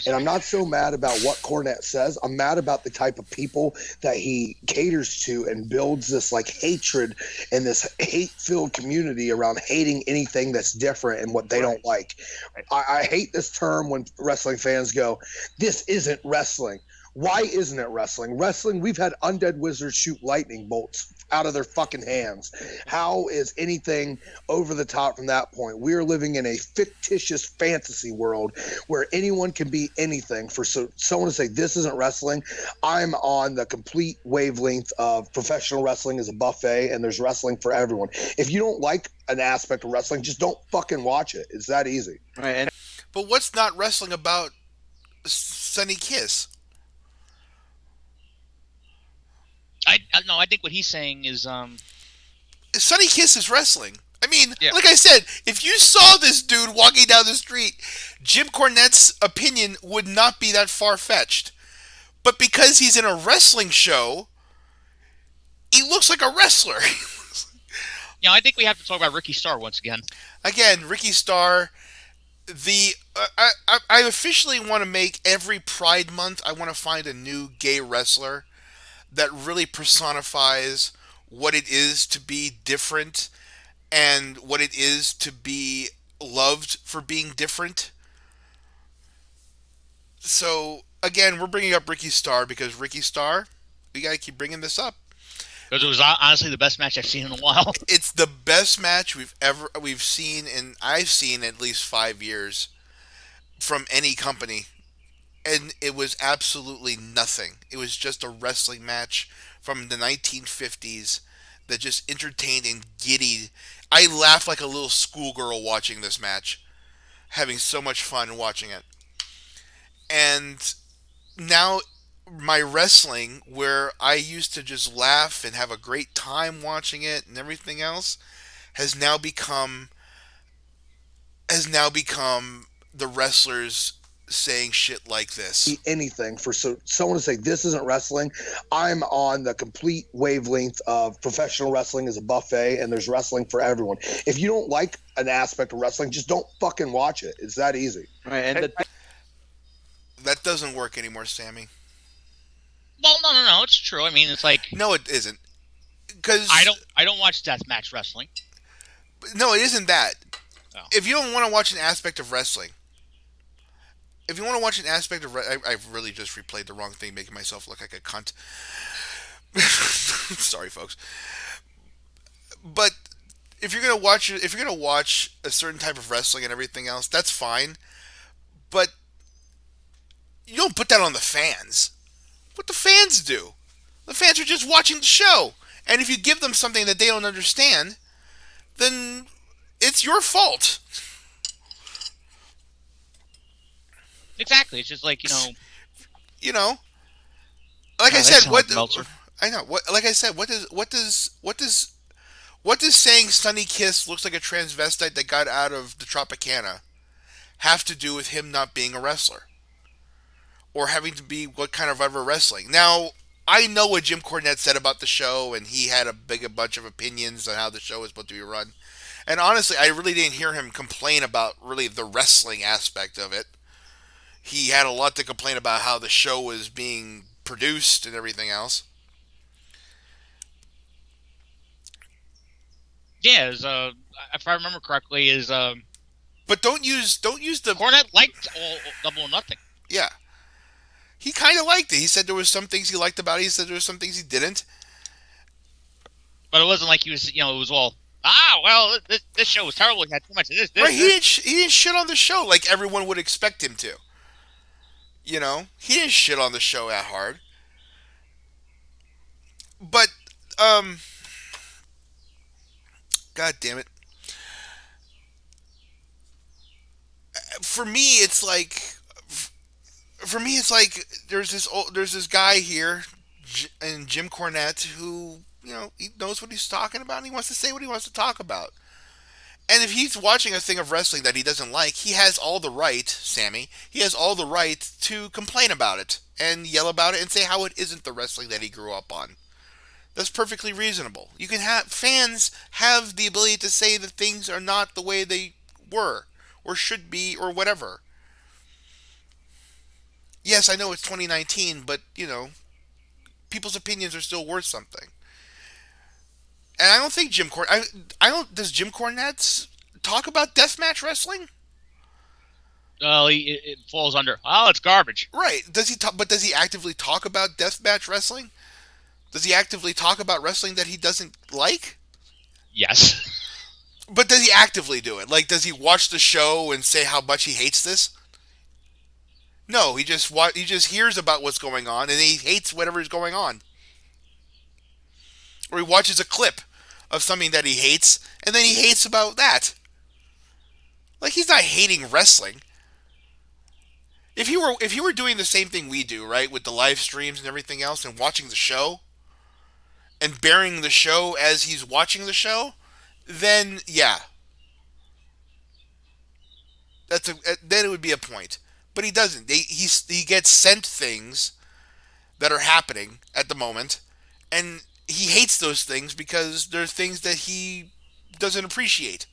And I'm not so mad about what Cornette says. I'm mad about the type of people that he caters to and builds this like hatred and this hate-filled community around hating anything that's different and what they don't like. I hate this term when wrestling fans go, "This isn't wrestling." Why isn't it wrestling? Wrestling, we've had undead wizards shoot lightning bolts out of their fucking hands. How is anything over the top from that point? We are living in a fictitious fantasy world where anyone can be anything. For someone to say this isn't wrestling, I'm on the complete wavelength of professional wrestling is a buffet and there's wrestling for everyone. If you don't like an aspect of wrestling, just don't fucking watch it. It's that easy. Right. And But what's not wrestling about Sunny Kiss? No, I think what he's saying is Sunny Kiss is wrestling. I mean, Yeah. like I said, if you saw this dude walking down the street, Jim Cornette's opinion would not be that far fetched. But because he's in a wrestling show, he looks like a wrestler. I think we have to talk about Ricky Starr once again. Again, Ricky Starr. I officially want to make every Pride Month. I want to find a new gay wrestler that really personifies what it is to be different and what it is to be loved for being different. So again, we're bringing up Ricky Starr because Ricky Starr, we gotta keep bringing this up. Because it was honestly the best match I've seen in a while. It's the best match we've seen in I've seen at least 5 years from any company, and it was absolutely nothing. It was just a wrestling match from the 1950s that just entertained and giddy. I laughed like a little schoolgirl watching this match, having so much fun watching it. And now my wrestling, where I used to just laugh and have a great time watching it and everything else, has now become the wrestlers saying shit like this. Anything for someone to say this isn't wrestling. I'm on the complete wavelength of professional wrestling is a buffet and there's wrestling for everyone. If you don't like an aspect of wrestling, just don't fucking watch it. It's that easy. Right, and That doesn't work anymore, Sammy. Well, no, it's true. I mean, it's like No, it isn't. Because I don't watch deathmatch wrestling. no, it isn't that. Oh. If you don't want to watch an aspect of wrestling, if you want to watch an aspect of, I've really just replayed the wrong thing, making myself look like a cunt. Sorry, folks. But if you're gonna watch a certain type of wrestling and everything else, that's fine. But you don't put that on the fans. What the fans do? The fans are just watching the show, and if you give them something that they don't understand, then it's your fault. Exactly. It's just like You know, like God, I that said, sounds what like Meltzer. I know. What like I said, what does saying Sunny Kiss looks like a transvestite that got out of the Tropicana have to do with him not being a wrestler or having to be what kind of ever wrestling? Now, I know what Jim Cornette said about the show, and he had a bunch of opinions on how the show was supposed to be run. And honestly, I really didn't hear him complain about really the wrestling aspect of it. He had a lot to complain about how the show was being produced and everything else. Yeah, if I remember correctly, But don't use the Cornette liked all Double or Nothing. yeah. He kind of liked it. He said there was some things he liked about it. He said there was some things he didn't. But it wasn't like he was, it was all, well, this show was terrible. He had too much of this. Right? He didn't shit on the show like everyone would expect him to. He didn't shit on the show that hard. But God damn it. For me, it's like there's this guy here, and Jim Cornette, who he knows what he's talking about, and he wants to say what he wants to talk about. And if he's watching a thing of wrestling that he doesn't like, he has all the right, Sammy. He has all the right to complain about it and yell about it and say how it isn't the wrestling that he grew up on. That's perfectly reasonable. You can have fans have the ability to say that things are not the way they were or should be or whatever. Yes, I know it's 2019, but people's opinions are still worth something. And I don't think I don't. Does Jim Cornette talk about deathmatch wrestling? Well, it falls under, it's garbage. Right? Does he talk? But does he actively talk about deathmatch wrestling? Does he actively talk about wrestling that he doesn't like? Yes. But does he actively do it? Like, does he watch the show and say how much he hates this? No, he just hears about what's going on and he hates whatever is going on. Or he watches a clip of something that he hates and then he hates about that. Like, he's not hating wrestling. If he were doing the same thing we do, right, with the live streams and everything else and watching the show and bearing the show as he's watching the show, then yeah. Then it would be a point. But he doesn't. He gets sent things that are happening at the moment, and he hates those things because they're things that he doesn't appreciate.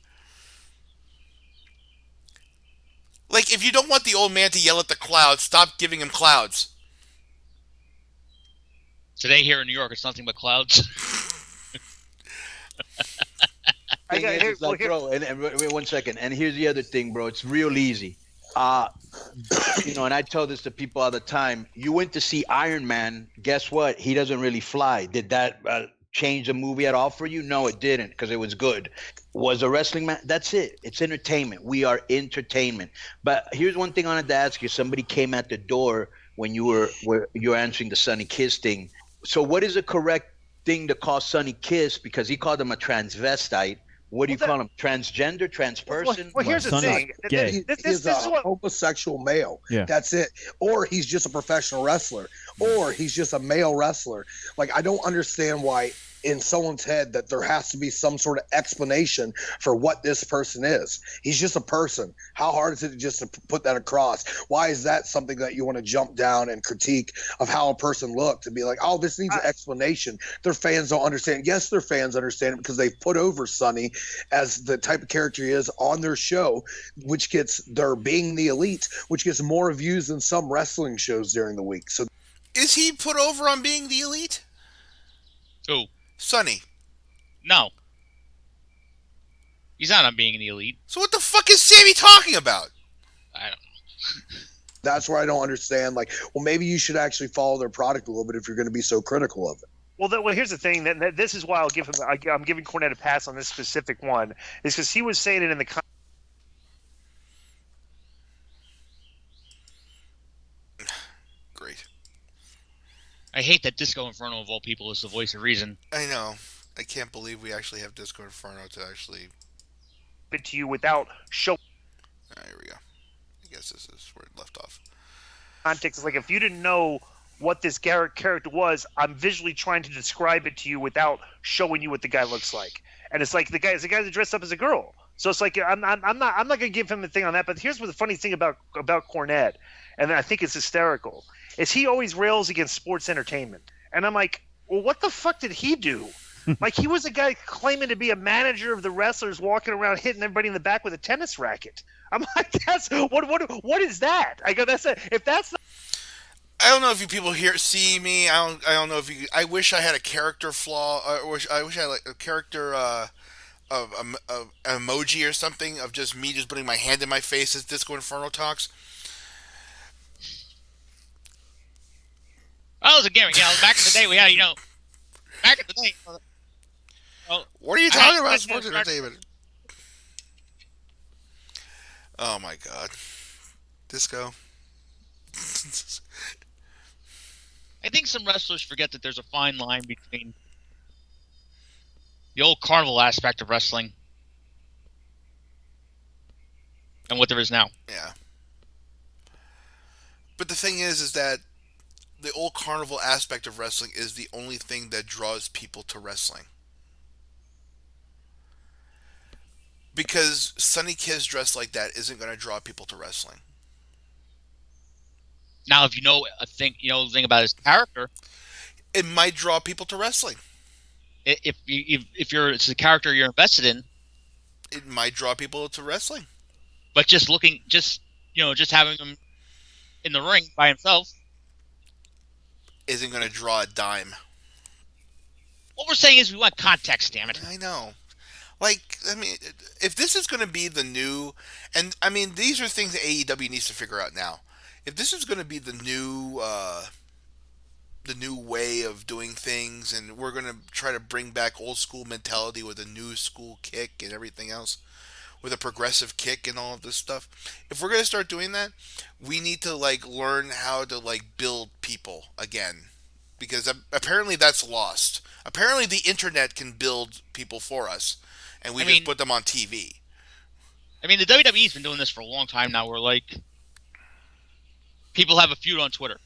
Like, if you don't want the old man to yell at the clouds, stop giving him clouds. Today here in New York, it's nothing but clouds. Bro, and wait 1 second. And here's the other thing, bro. It's real easy. And I tell this to people all the time. You went to see Iron Man. Guess what? He doesn't really fly. Did that change the movie at all for you? No, it didn't, because it was good. Was a wrestling man? That's it. It's entertainment. We are entertainment. But here's one thing I wanted to ask you. Somebody came at the door when you were answering the Sunny Kiss thing. So what is the correct thing to call Sunny Kiss? Because he called him a transvestite. what do you call him? Transgender, transperson? Well, here's the Sonny's thing. gay. This He's is a what homosexual male. Yeah. That's it. Or he's just a professional wrestler. Or he's just a male wrestler. Like, I don't understand why in someone's head that there has to be some sort of explanation for what this person is. He's just a person. How hard is it just to put that across? Why is that something that you want to jump down and critique of how a person looked and be like, oh, this needs an explanation? Their fans don't understand. Yes, their fans understand it because they've put over Sonny as the type of character he is on their show, which gets their Being the Elite, which gets more views than some wrestling shows during the week. So Is he put over on Being the Elite? Who? Sonny. No. He's not on Being the Elite. So what the fuck is Sammy talking about? I don't know. that's where I don't understand. Like, well, maybe you should actually follow their product a little bit if you're going to be so critical of it. Well, here's the thing. That this is why I'll give him. I'm giving Cornette a pass on this specific one, is because he was saying it in the. Great. I hate that Disco Inferno of all people is the voice of reason. I know. I can't believe we actually have Disco Inferno to actually. It to you without show There we go. I guess this is where it left off. context. It's like if you didn't know what this character was, I'm visually trying to describe it to you without showing you what the guy looks like. And it's like the guy's dressed up as a girl. So it's like I'm not gonna give him a thing on that. But here's what the funny thing about Cornette, and I think it's hysterical, is he always rails against sports entertainment. And I'm like, well, what the fuck did he do? Like, he was a guy claiming to be a manager of the wrestlers, walking around hitting everybody in the back with a tennis racket. I'm like, that's what is that? I go, that's if that's not. I don't know if you people here see me. I don't know if you. I wish I had a character flaw. I wish I had like a character of an emoji or something of just me just putting my hand in my face as Disco Inferno talks. Well, it was a gimmick. Back in the day, we had, back in the day. What are you talking about? Sports entertainment. Oh my god, Disco. I think some wrestlers forget that there's a fine line between the old carnival aspect of wrestling and what there is now. Yeah. But the thing is that the old carnival aspect of wrestling is the only thing that draws people to wrestling. Because Sonny Kiss dressed like that isn't going to draw people to wrestling. Now, if you know the thing about his character, it might draw people to wrestling. If it's a character you're invested in, it might draw people to wrestling. But just having him in the ring by himself isn't going to draw a dime. What we're saying is we want context, damn it. I know. Like, I mean, if this is going to be the new, and I mean, these are things that AEW needs to figure out now. If this is going to be the new way of doing things, and we're going to try to bring back old school mentality with a new school kick and everything else, with a progressive kick and all of this stuff. If we're going to start doing that, we need to learn how to build people again, because apparently that's lost. Apparently the internet can build people for us, and we just put them on TV. I mean, the WWE's been doing this for a long time now, where people have a feud on Twitter,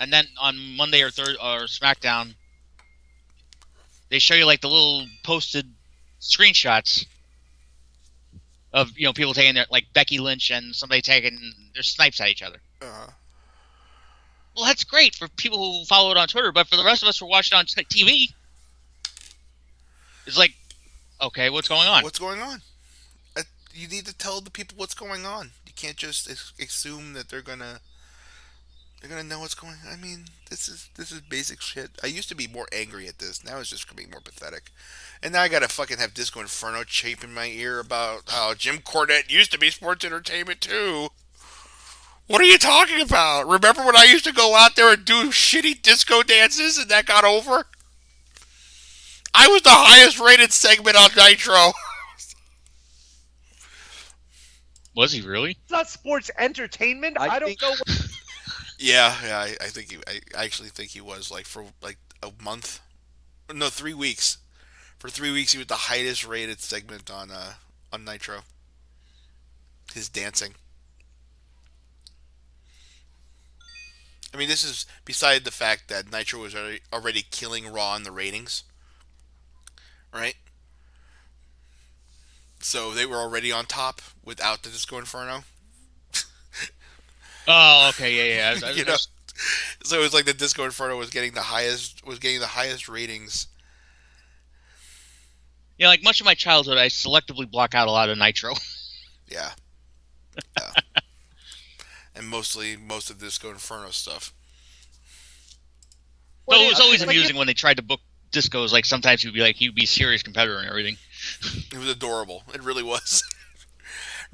and then on Monday or SmackDown, they show you the little posted screenshots of people taking their Becky Lynch and somebody taking their snipes at each other. Well, that's great for people who follow it on Twitter, but for the rest of us who watch it on TV, it's okay, what's going on? What's going on? You need to tell the people what's going on. You can't just assume that they're gonna know what's going on. I mean, this is basic shit. I used to be more angry at this. Now it's just becoming more pathetic. And now I gotta fucking have Disco Inferno chafe in my ear about how Jim Cornette used to be sports entertainment too. What are you talking about? Remember when I used to go out there and do shitty disco dances and that got over? I was the highest rated segment on Nitro. Was he really? It's not sports entertainment. I don't know. Yeah, I think I actually think he was for a month. No, 3 weeks. For 3 weeks, he was the highest rated segment on Nitro. His dancing. I mean, this is beside the fact that Nitro was already killing Raw in the ratings, right? So they were already on top without the Disco Inferno. Oh, okay, yeah, yeah. you know, so it was like the Disco Inferno was getting the highest ratings. Yeah, like much of my childhood, I selectively block out a lot of Nitro. Yeah, yeah, and mostly most of the Disco Inferno stuff. So it was always amusing when they tried to book discos. Like sometimes he'd be a serious competitor and everything. It was adorable. It really was.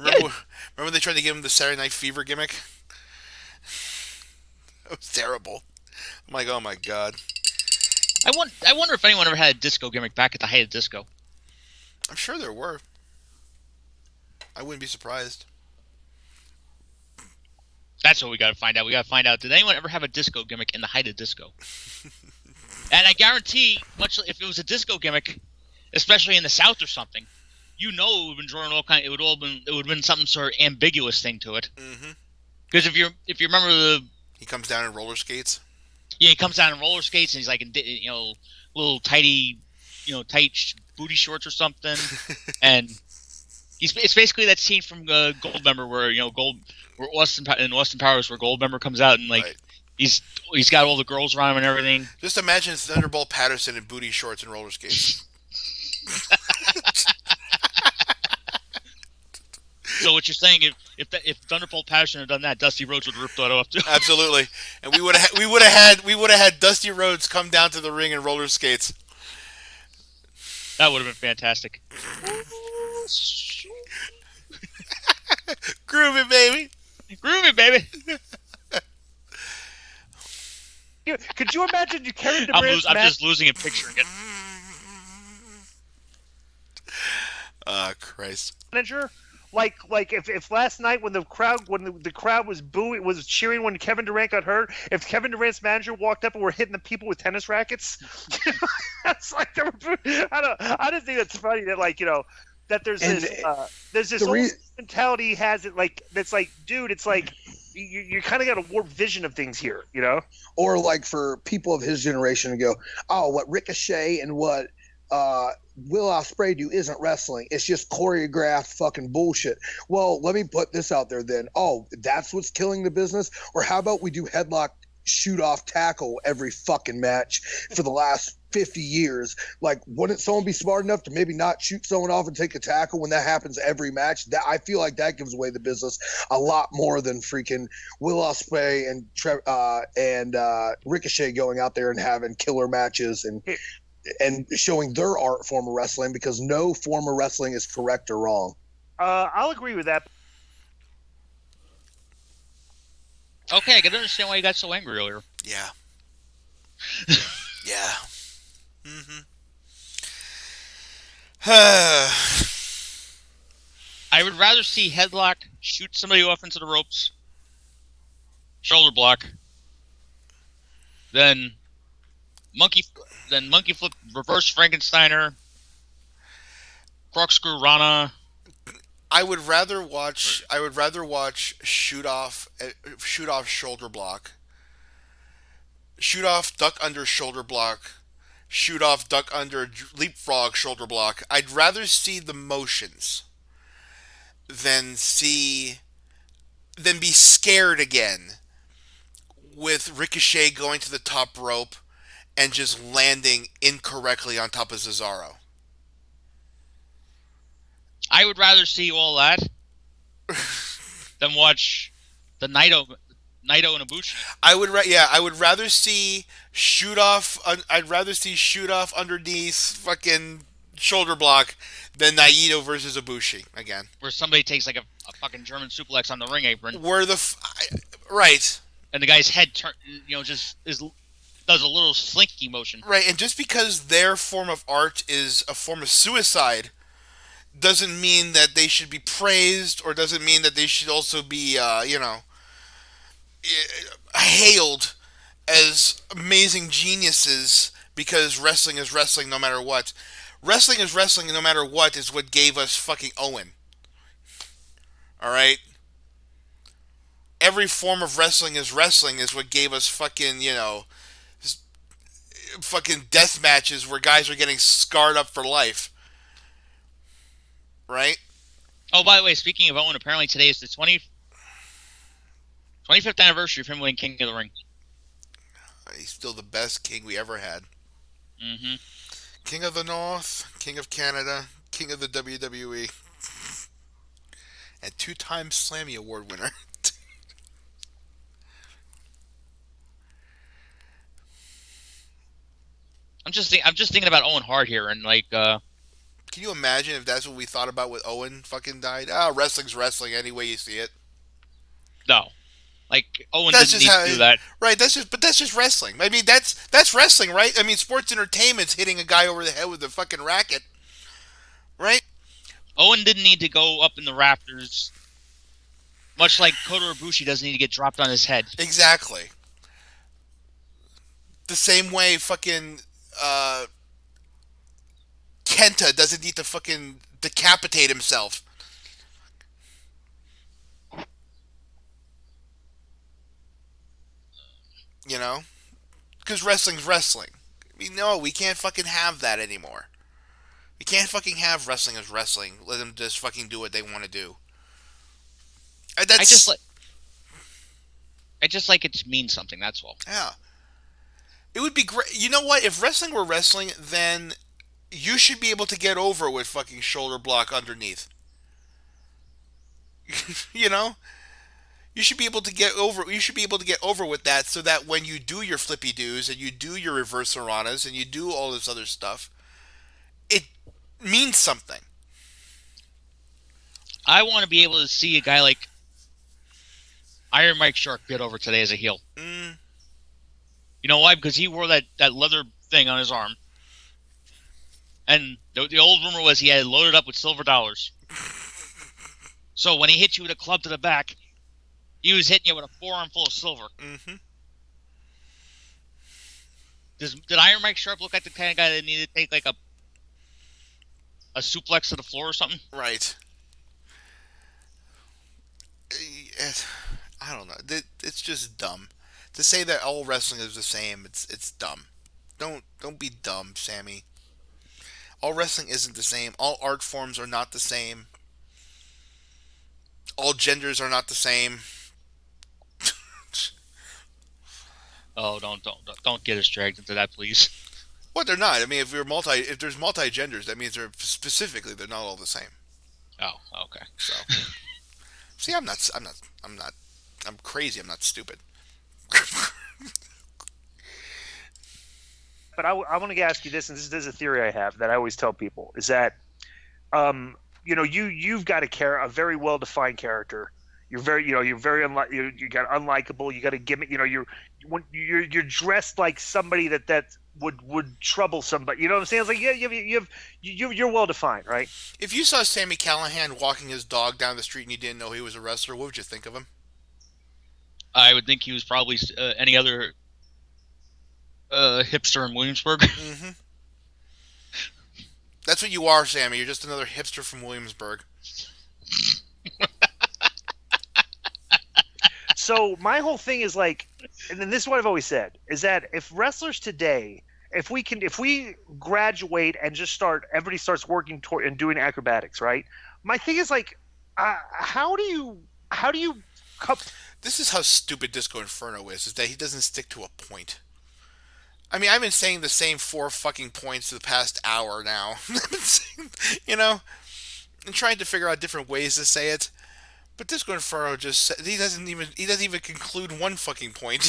Yeah. remember when they tried to give him the Saturday Night Fever gimmick? It was terrible. I'm like, oh my god. I wonder if anyone ever had a disco gimmick back at the height of disco. I'm sure there were. I wouldn't be surprised. That's what we got to find out. We got to find out, did anyone ever have a disco gimmick in the height of disco? And I guarantee, much if it was a disco gimmick, especially in the South or something, it would have been drawing all kind. It would have been some sort of ambiguous thing to it. Mm-hmm. Because if you remember He comes down in roller skates. he comes down in roller skates and he's like in little tight booty shorts or something, and it's basically that scene from Goldmember where where Austin Powers where Goldmember comes out and Right. he's got all the girls around him and everything. Just imagine Thunderbolt Patterson in booty shorts and roller skates. So what you're saying, if Thunderbolt Patterson had done that, Dusty Rhodes would have ripped that off too. Absolutely, and we would have had Dusty Rhodes come down to the ring in roller skates. That would have been fantastic. Groove it, baby. Groovy, baby. Could you imagine you carried the I'm brand's just losing and picturing it. Christ. manager? Like if last night when the crowd was cheering when Kevin Durant got hurt, if Kevin Durant's manager walked up and were hitting the people with tennis rackets, that's like they were, I just think that's funny that that there's this old mentality has it like that's like, dude, it's like you kind of got a warped vision of things here, Or like for people of his generation to go, oh, what Ricochet and what Will Ospreay do isn't wrestling. It's just choreographed fucking bullshit. Well, let me put this out there then. Oh, that's what's killing the business? Or how about we do headlock shoot off tackle every fucking match for the last 50 years? Like, wouldn't someone be smart enough to maybe not shoot someone off and take a tackle when that happens every match? That I feel like that gives away the business a lot more than freaking Will Ospreay and Ricochet going out there and having killer matches and showing their art form of wrestling, because no form of wrestling is correct or wrong. I'll agree with that. Okay, I can understand why you got so angry earlier. Yeah. Yeah. Mm-hmm. I would rather see headlock shoot somebody off into the ropes, shoulder block, than monkey flip, reverse Frankensteiner, corkscrew Rana. I would rather watch shoot off shoulder block, shoot off duck under shoulder block, shoot off duck under leapfrog shoulder block. I'd rather see the motions than be scared again with Ricochet going to the top rope and just landing incorrectly on top of Cesaro. I would rather see all that than watch the Naito and Ibushi. I would rather see shoot off. I'd rather see shoot off underneath fucking shoulder block than Naito versus Ibushi again. Where somebody takes like a fucking German suplex on the ring apron. Right. And the guy's head does a little slinky motion. Right, and just because their form of art is a form of suicide doesn't mean that they should be praised, or doesn't mean that they should also be, hailed as amazing geniuses, because wrestling is wrestling no matter what. Wrestling is wrestling, no matter what, is what gave us fucking Owen. All right. Every form of wrestling is what gave us fucking fucking death matches where guys are getting scarred up for life. Right. Oh, by the way, speaking of Owen, apparently today is the 25th anniversary of him winning King of the Ring. He's still the best king we ever had. Mm-hmm. King of the North, King of Canada, King of the WWE, and 2-time Slammy Award winner. I'm just thinking about Owen Hart here, and like, Can you imagine if that's what we thought about when Owen fucking died? Wrestling's wrestling any way you see it. no, like Owen That's didn't just need how to do that. Right, that's just wrestling. I mean, that's wrestling, right? I mean, sports entertainment's hitting a guy over the head with a fucking racket. Right? Owen didn't need to go up in the rafters, much like Kota Ibushi doesn't need to get dropped on his head. Exactly. The same way fucking Kenta doesn't need to fucking decapitate himself. You know? Because wrestling's wrestling. I mean, no, we can't fucking have that anymore. We can't fucking have wrestling as wrestling. Let them just fucking do what they want to do. That's, I just like it to mean something. That's all. Yeah. It would be great. You know what? If wrestling were wrestling, then you should be able to get over with fucking shoulder block underneath. You know? You should be able to get over. You should be able to get over with that, so that when you do your flippy doos and you do your reverse haranas and you do all this other stuff, it means something. I want to be able to see a guy like Iron Mike Shark get over today as a heel. Mm. You know why? Because he wore that leather thing on his arm. And the old rumor was he had it loaded up with silver dollars. So when he hit you with a club to the back, he was hitting you with a forearm full of silver. Mm-hmm. Did Iron Mike Sharp look like the kind of guy that needed to take like a suplex to the floor or something? Right. I don't know. It's just dumb to say that all wrestling is the same. It's dumb. Don't be dumb, Sammy. All wrestling isn't the same. All art forms are not the same. All genders are not the same. Oh, don't get us dragged into that, please. What, they're not? I mean, if there's multi genders, that means they're not all the same. Oh, okay. So, see, I'm crazy. I'm not stupid. But I want to ask you this, and this is a theory I have that I always tell people, is that, you've got a very well defined character. You're very, you got unlikable. You got a gimmick. You're dressed like somebody that would trouble somebody. You know what I'm saying? It's like you're well defined, right? If you saw Sami Callahan walking his dog down the street and you didn't know he was a wrestler, what would you think of him? I would think he was probably any other hipster in Williamsburg. Mm-hmm. That's what you are, Sammy. You're just another hipster from Williamsburg. So my whole thing is like, and then this is what I've always said, is that if wrestlers today, if we graduate and just everybody starts working toward and doing acrobatics, right? My thing is like, how do you This is how stupid Disco Inferno is that he doesn't stick to a point. I mean, I've been saying the same 4 fucking points for the past hour now. And trying to figure out different ways to say it. But Disco Inferno he doesn't even conclude one fucking point.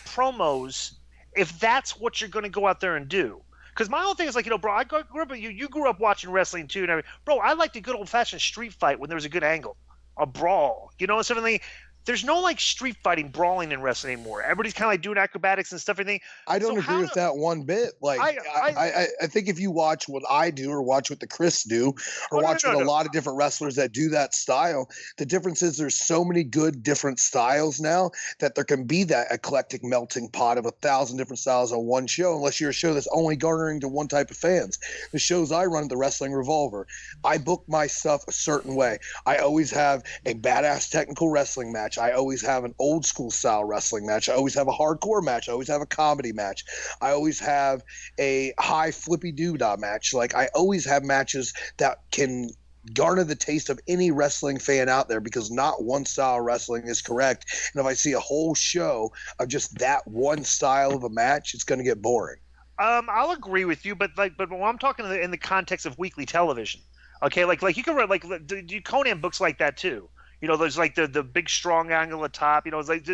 promos if that's what you're going to go out there and do? Because my whole thing is like, bro, I grew up. You grew up watching wrestling too, and bro, I like the good old fashioned street fight when there was a good angle, a brawl, something. there's no like street fighting, brawling in wrestling anymore. Everybody's kind of like doing acrobatics and stuff. Everything. I don't So agree how with do- that one bit. Like, I think if you watch what I do, or watch what the Chris do, Oh, or no, watch no, what no. a lot of different wrestlers that do that style, the difference is there's so many good different styles now that there can be that eclectic melting pot of 1,000 different styles on one show, unless you're a show that's only garnering to one type of fans. The shows I run at the Wrestling Revolver, I book my stuff a certain way. I always have a badass technical wrestling match. I always have an old school style wrestling match. I always have a hardcore match. I always have a comedy match. I always have a high flippy doodah match. Like, I always have matches that can garner the taste of any wrestling fan out there, because not one style of wrestling is correct. And if I see a whole show of just that one style of a match, it's going to get boring. I'll agree with you, but when I'm talking in the context of weekly television, okay, like you can read like do Conan books like that too. You know, there's like the big strong angle at the top. You know, it's like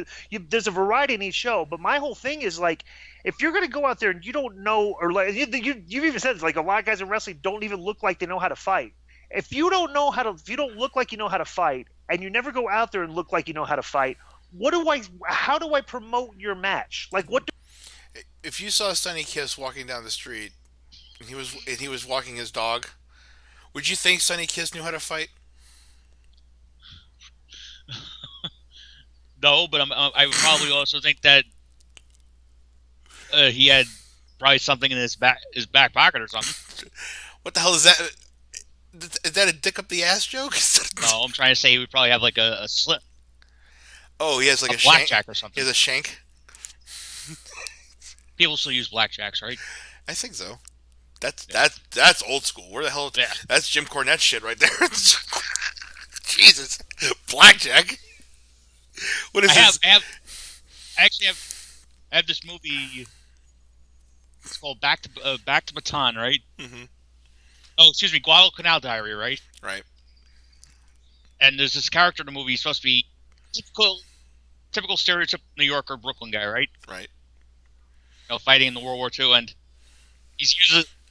there's a variety in each show. But my whole thing is like, if you're gonna go out there and you don't know, or like you've even said it's like a lot of guys in wrestling don't even look like they know how to fight. If you don't know how to, if you don't look like you know how to fight, and you never go out there and look like you know how to fight, how do I promote your match? Like, what? If you saw Sonny Kiss walking down the street and he was walking his dog, would you think Sonny Kiss knew how to fight? No, but I would probably also think that he had probably something in his back pocket or something. What the hell is that? Is that a dick up the ass joke? No, I'm trying to say he would probably have like a slip, Oh, he has like a a shank. blackjack or He something. has a shank. People still use blackjacks, right? I think so. That's old school. Where the hell? Yeah. That's Jim Cornette shit right there. Jesus, blackjack. What is this? I actually have this movie. It's called Back to Baton, right? Mm-hmm. Oh, excuse me, Guadalcanal Diary, right? Right. And there's this character in the movie. He's supposed to be typical stereotypical New Yorker Brooklyn guy, right? Right. You know, fighting in the World War II, and he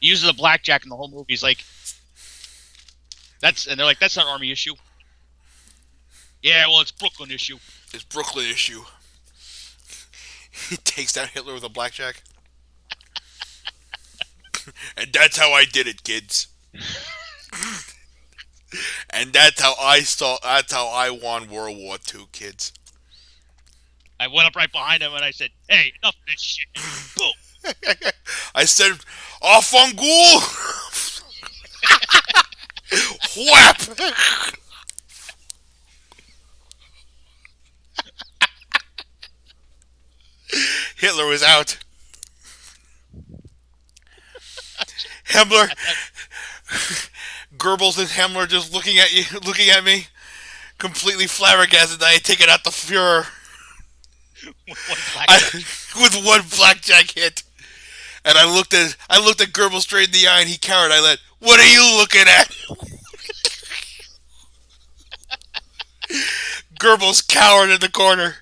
uses a blackjack in the whole movie. He's like, and they're like, that's not Army issue. Yeah, well, it's Brooklyn issue. It's Brooklyn issue. He takes down Hitler with a blackjack. And that's how I did it, kids. And that's how I won World War II, kids. I went up right behind him and I said, "Hey, enough of this shit!" Boom. I said, "Off on ghoul!" Whap! Hitler was out. Himmler, Goebbels and Himmler just looking at me, completely flabbergasted that I had taken out the Fuhrer with one blackjack hit. And I looked at Goebbels straight in the eye, and he cowered. I let, "What are you looking at?" Goebbels cowered in the corner,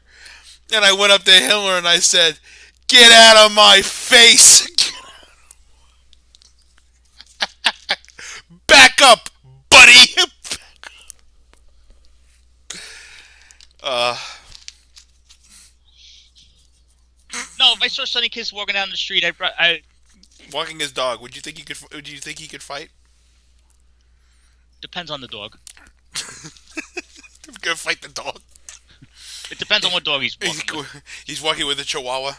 and I went up to Himmler and I said, "Get out of my face! Back up, buddy!" No, if I saw Sonny Kiss walking down the street, I Walking his dog. Would you think he could fight? depends on the dog. I'm gonna fight the dog. It depends on what dog he's walking with. He's walking with a Chihuahua.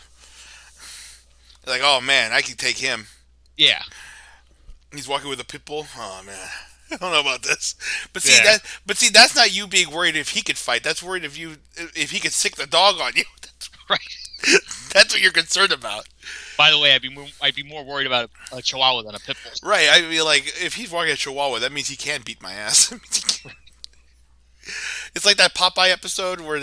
Like, oh man, I can take him. Yeah. He's walking with a pit bull. Oh man, I don't know about this. But see Yeah. that's not you being worried if he could fight. That's worried if he could sick the dog on you. Right. That's what you're concerned about. By the way, I'd be more worried about a Chihuahua than a pit bull. Right. I mean, like, if he's walking a Chihuahua, that means he can beat my ass. It's like that Popeye episode where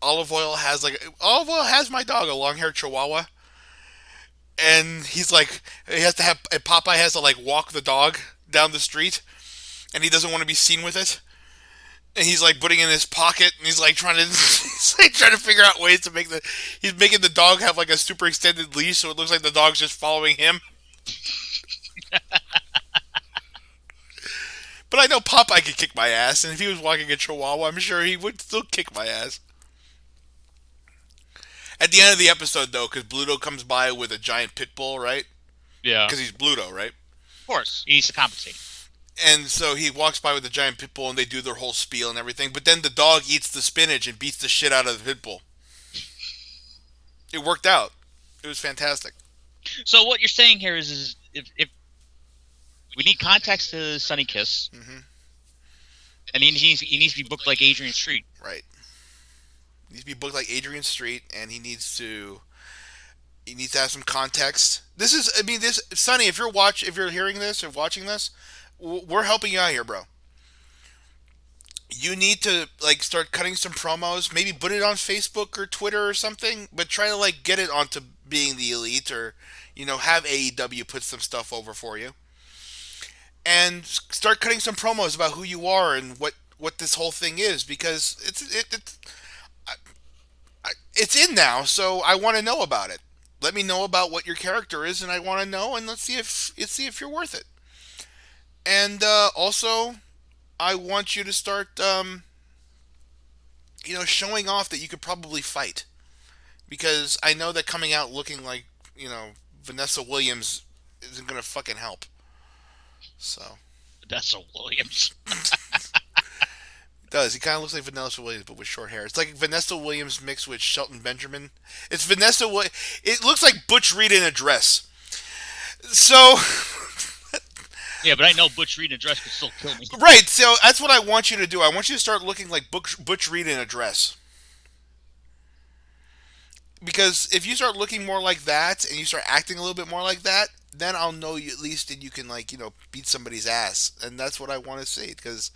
Olive Oil has my dog, a long-haired Chihuahua, and Popeye has to like walk the dog down the street, and he doesn't want to be seen with it, and he's like putting it in his pocket, and he's like trying to figure out ways to he's making the dog have like a super extended leash, so it looks like the dog's just following him. But I know Popeye could kick my ass, and if he was walking a Chihuahua, I'm sure he would still kick my ass. At the end of the episode, though, because Bluto comes by with a giant pit bull, right? Yeah, Because he's Bluto, right? of course. He needs to compensate. And so he walks by with a giant pit bull, and they do their whole spiel and everything. But then the dog eats the spinach and beats the shit out of the pit bull. It worked out. It was fantastic. So what you're saying here is if we need context to Sunny Kiss, Hmm. and he needs to be booked like Adrian Street. Right. He needs to be booked like Adrian Street, and he needs to have some context. This is, I mean, this Sonny. If you're hearing this or watching this, we're helping you out here, bro. You need to like start cutting some promos. Maybe put it on Facebook or Twitter or something, but try to like get it onto being the elite, or have AEW put some stuff over for you, and start cutting some promos about who you are and what this whole thing is, because it's in now. So I want to know about it. Let me know about what your character is, and I want to know, and let's see if you're worth it. And also, I want you to start, showing off that you could probably fight, because I know that coming out looking like Vanessa Williams isn't gonna fucking help. So That's a Williams. it does. He kind of looks like Vanessa Williams, but with short hair. It's like Vanessa Williams mixed with Shelton Benjamin. It's Vanessa. It looks like Butch Reed in a dress. So Yeah, but I know Butch Reed in a dress could still kill me. right. So that's what I want you to do. I want you to start looking like Butch Reed in a dress. Because if you start looking more like that and you start acting a little bit more like that, then I'll know you at least, and you can beat somebody's ass, and that's what I want to see. Because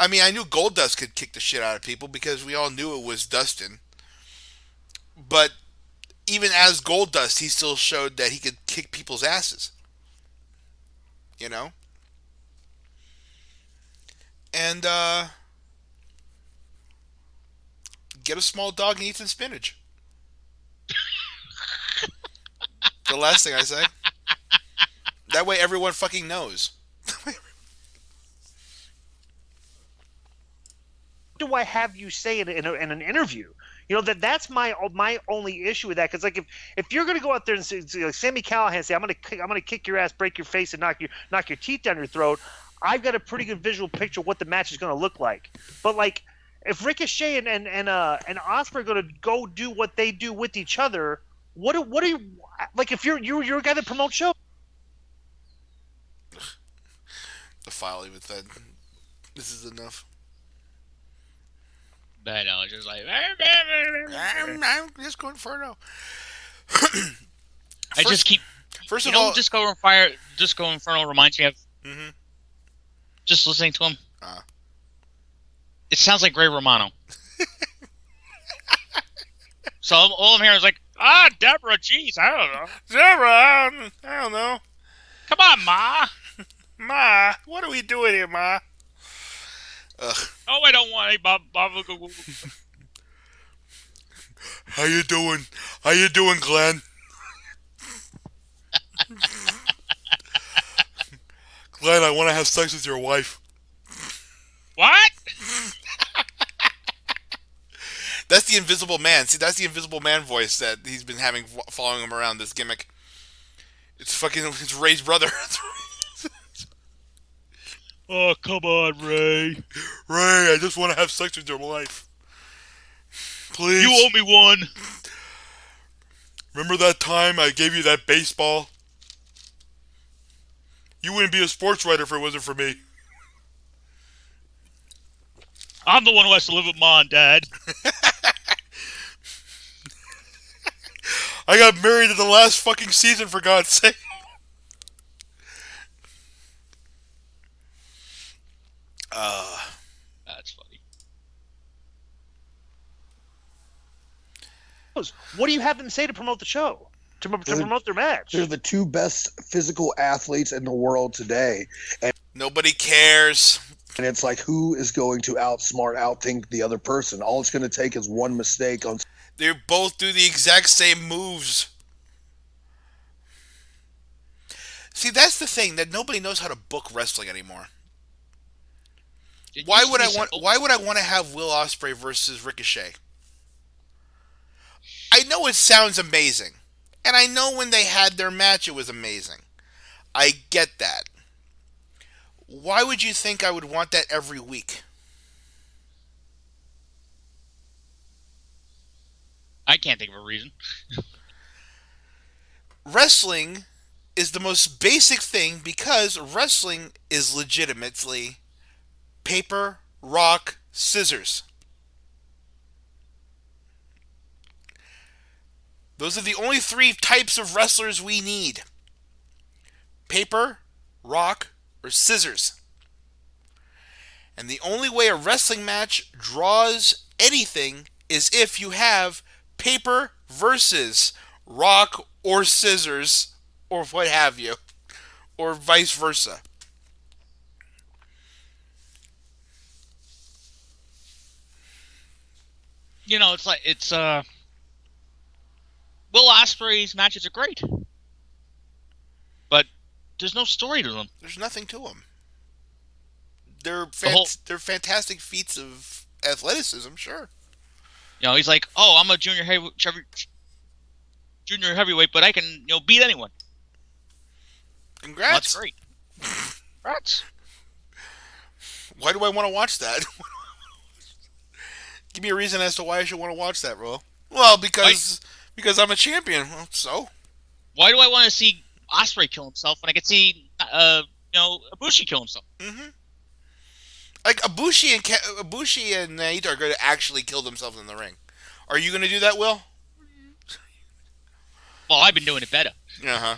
I mean, I knew Goldust could kick the shit out of people because we all knew it was Dustin. But even as Goldust, he still showed that he could kick people's asses. You know, and get a small dog and eat some spinach. The last thing I say. That way, everyone fucking knows. Do I have you say in an interview? That's my only issue with that, because like if you're gonna go out there and say, like Sami Callahan say, I'm gonna kick your ass, break your face, and knock your teeth down your throat, I've got a pretty good visual picture of what the match is gonna look like. But like if Ricochet and Osprey are gonna go do what they do with each other, what are you like? If you're a guy that promotes shows. The file even said, "This is enough." I know, just like I'm just going further. I just keep. First of all, Disco Inferno reminds me of mm-hmm. just listening to him. It sounds like Ray Romano. So all I'm hearing is like, Deborah, jeez, I don't know. Deborah, I don't know. Come on, Ma. Ma, what are we doing here, Ma? Ugh. Oh, I don't want any. How you doing? How you doing, Glenn? Glenn, I want to have sex with your wife. What? That's the Invisible Man. See, that's the Invisible Man voice that he's been having following him around, this gimmick. It's Ray's brother. Oh, come on, Ray. Ray, I just want to have sex with your wife. Please. You owe me one. Remember that time I gave you that baseball? You wouldn't be a sports writer if it wasn't for me. I'm the one who has to live with Ma and Dad. I got married in the last fucking season, for God's sake. That's funny. What do you have them say to promote the show? To promote their match? They're the two best physical athletes in the world today. And Nobody cares. it's like, who is going to outthink the other person? All it's going to take is one mistake on. They both do the exact same moves. See, that's the thing, that nobody knows how to book wrestling anymore. It Why used to would be I so- want? Why would I want to have Will Ospreay versus Ricochet? I know it sounds amazing, and I know when they had their match, it was amazing. I get that. Why would you think I would want that every week? I can't think of a reason. Wrestling is the most basic thing because wrestling is legitimately paper, rock, scissors. Those are the only three types of wrestlers we need: paper, rock, or scissors. And the only way a wrestling match draws anything is if you have paper versus rock or scissors or what have you, or vice versa. It's Will Ospreay's matches are great, but there's no story to them. There's nothing to them. The whole, They're fantastic feats of athleticism, sure. he's like, oh, I'm a junior heavyweight, but I can beat anyone. Well, that's Congrats. great. Congrats. Why do I want to watch that? Give me a reason as to why I should want to watch that, bro. Well, because I'm a champion. Well, so Why do I want to see Ospreay kill himself when I could see Ibushi kill himself? mm-hmm. Like Ibushi and Naito are going to actually kill themselves in the ring. Are you going to do that, Will? Well, I've been doing it better. Uh huh.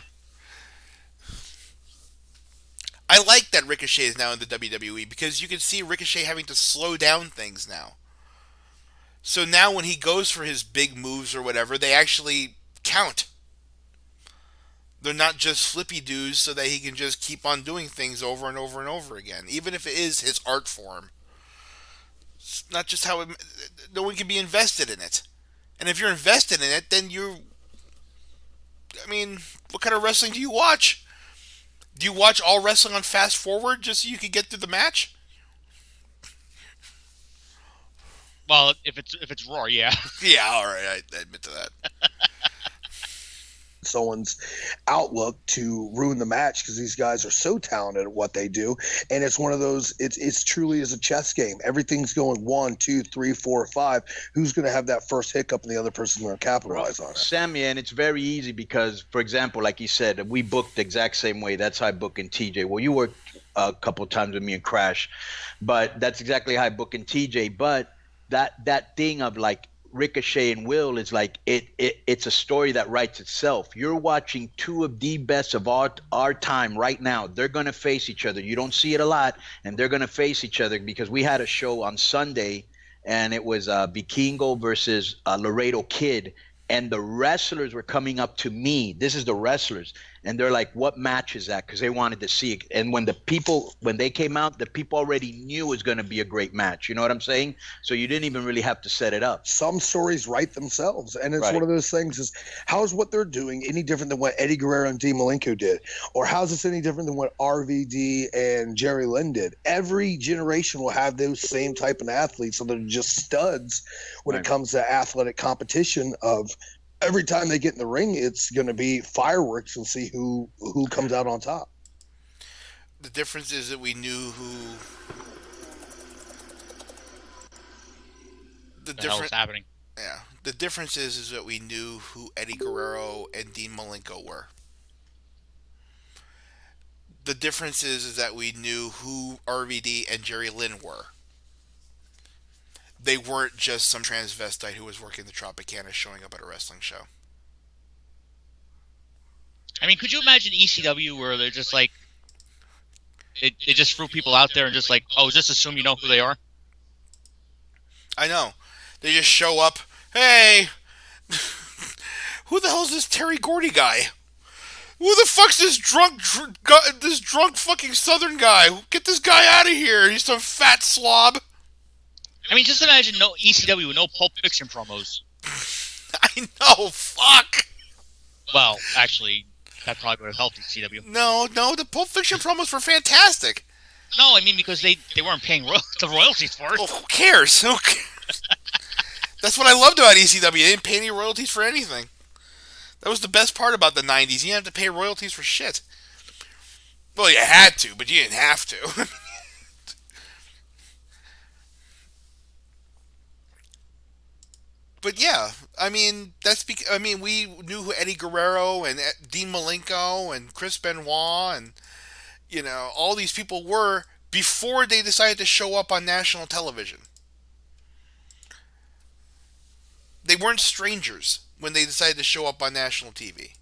I like that Ricochet is now in the WWE because you can see Ricochet having to slow down things now. So now when he goes for his big moves or whatever, they actually count. They're not just flippy doos so that he can just keep on doing things over and over and over again, even if it is his art form. It's not just how no one can be invested in it. And if you're invested in it, then I mean, what kind of wrestling do you watch? Do you watch all wrestling on fast forward just so you can get through the match? Well, if it's Raw, yeah. Yeah, all right, I admit to that. Someone's outlook to ruin the match because these guys are so talented at what they do, and it's one of those. It's truly is a chess game. Everything's going 1, 2, 3, 4, 5. Who's going to have that first hiccup, and the other person's going to capitalize on it? Sammy, and it's very easy because, for example, like you said, we booked the exact same way. That's how I book in TJ. Well, you worked a couple of times with me in Crash, but that's exactly how I book in TJ. But that thing of like Ricochet and Will is like it's a story that writes itself. You're watching two of the best of our time right now. They're gonna face each other. You don't see it a lot, and they're gonna face each other because we had a show on Sunday, and it was Vikingo versus Laredo Kid, and the wrestlers were coming up to me. This is the wrestlers, and they're like, "What match is that?" Because they wanted to see it. And when they came out, the people already knew it was going to be a great match. You know what I'm saying? So you didn't even really have to set it up. Some stories write themselves, and it's Right. one of those things: is how's what they're doing any different than what Eddie Guerrero and Dean Malenko did, or how's this any different than what RVD and Jerry Lynn did? Every generation will have those same type of athletes, so they're just studs when Right. it comes to athletic competition. Of every time they get in the ring, it's going to be fireworks and see who comes out on top. The difference is that we knew who. The hell is happening? Yeah. The difference is that we knew who Eddie Guerrero and Dean Malenko were. The difference is that we knew who RVD and Jerry Lynn were. They weren't just some transvestite who was working the Tropicana showing up at a wrestling show. I mean, could you imagine ECW where they're just like they just threw people out there and just like, oh, just assume you know who they are? I know. They just show up. Hey, who the hell's this Terry Gordy guy? Who the fuck's this drunk fucking Southern guy? Get this guy out of here. He's some fat slob. I mean, just imagine no ECW with no Pulp Fiction promos. I know. Fuck. Well, actually, that probably would have helped ECW. No, the Pulp Fiction promos were fantastic. No, I mean because they weren't paying the royalties for it. Well, who cares? That's what I loved about ECW. They didn't pay any royalties for anything. That was the best part about the '90s. You didn't have to pay royalties for shit. Well, you had to, but you didn't have to. But yeah, I mean I mean we knew who Eddie Guerrero and Dean Malenko and Chris Benoit and all these people were before they decided to show up on national television. They weren't strangers when they decided to show up on national TV.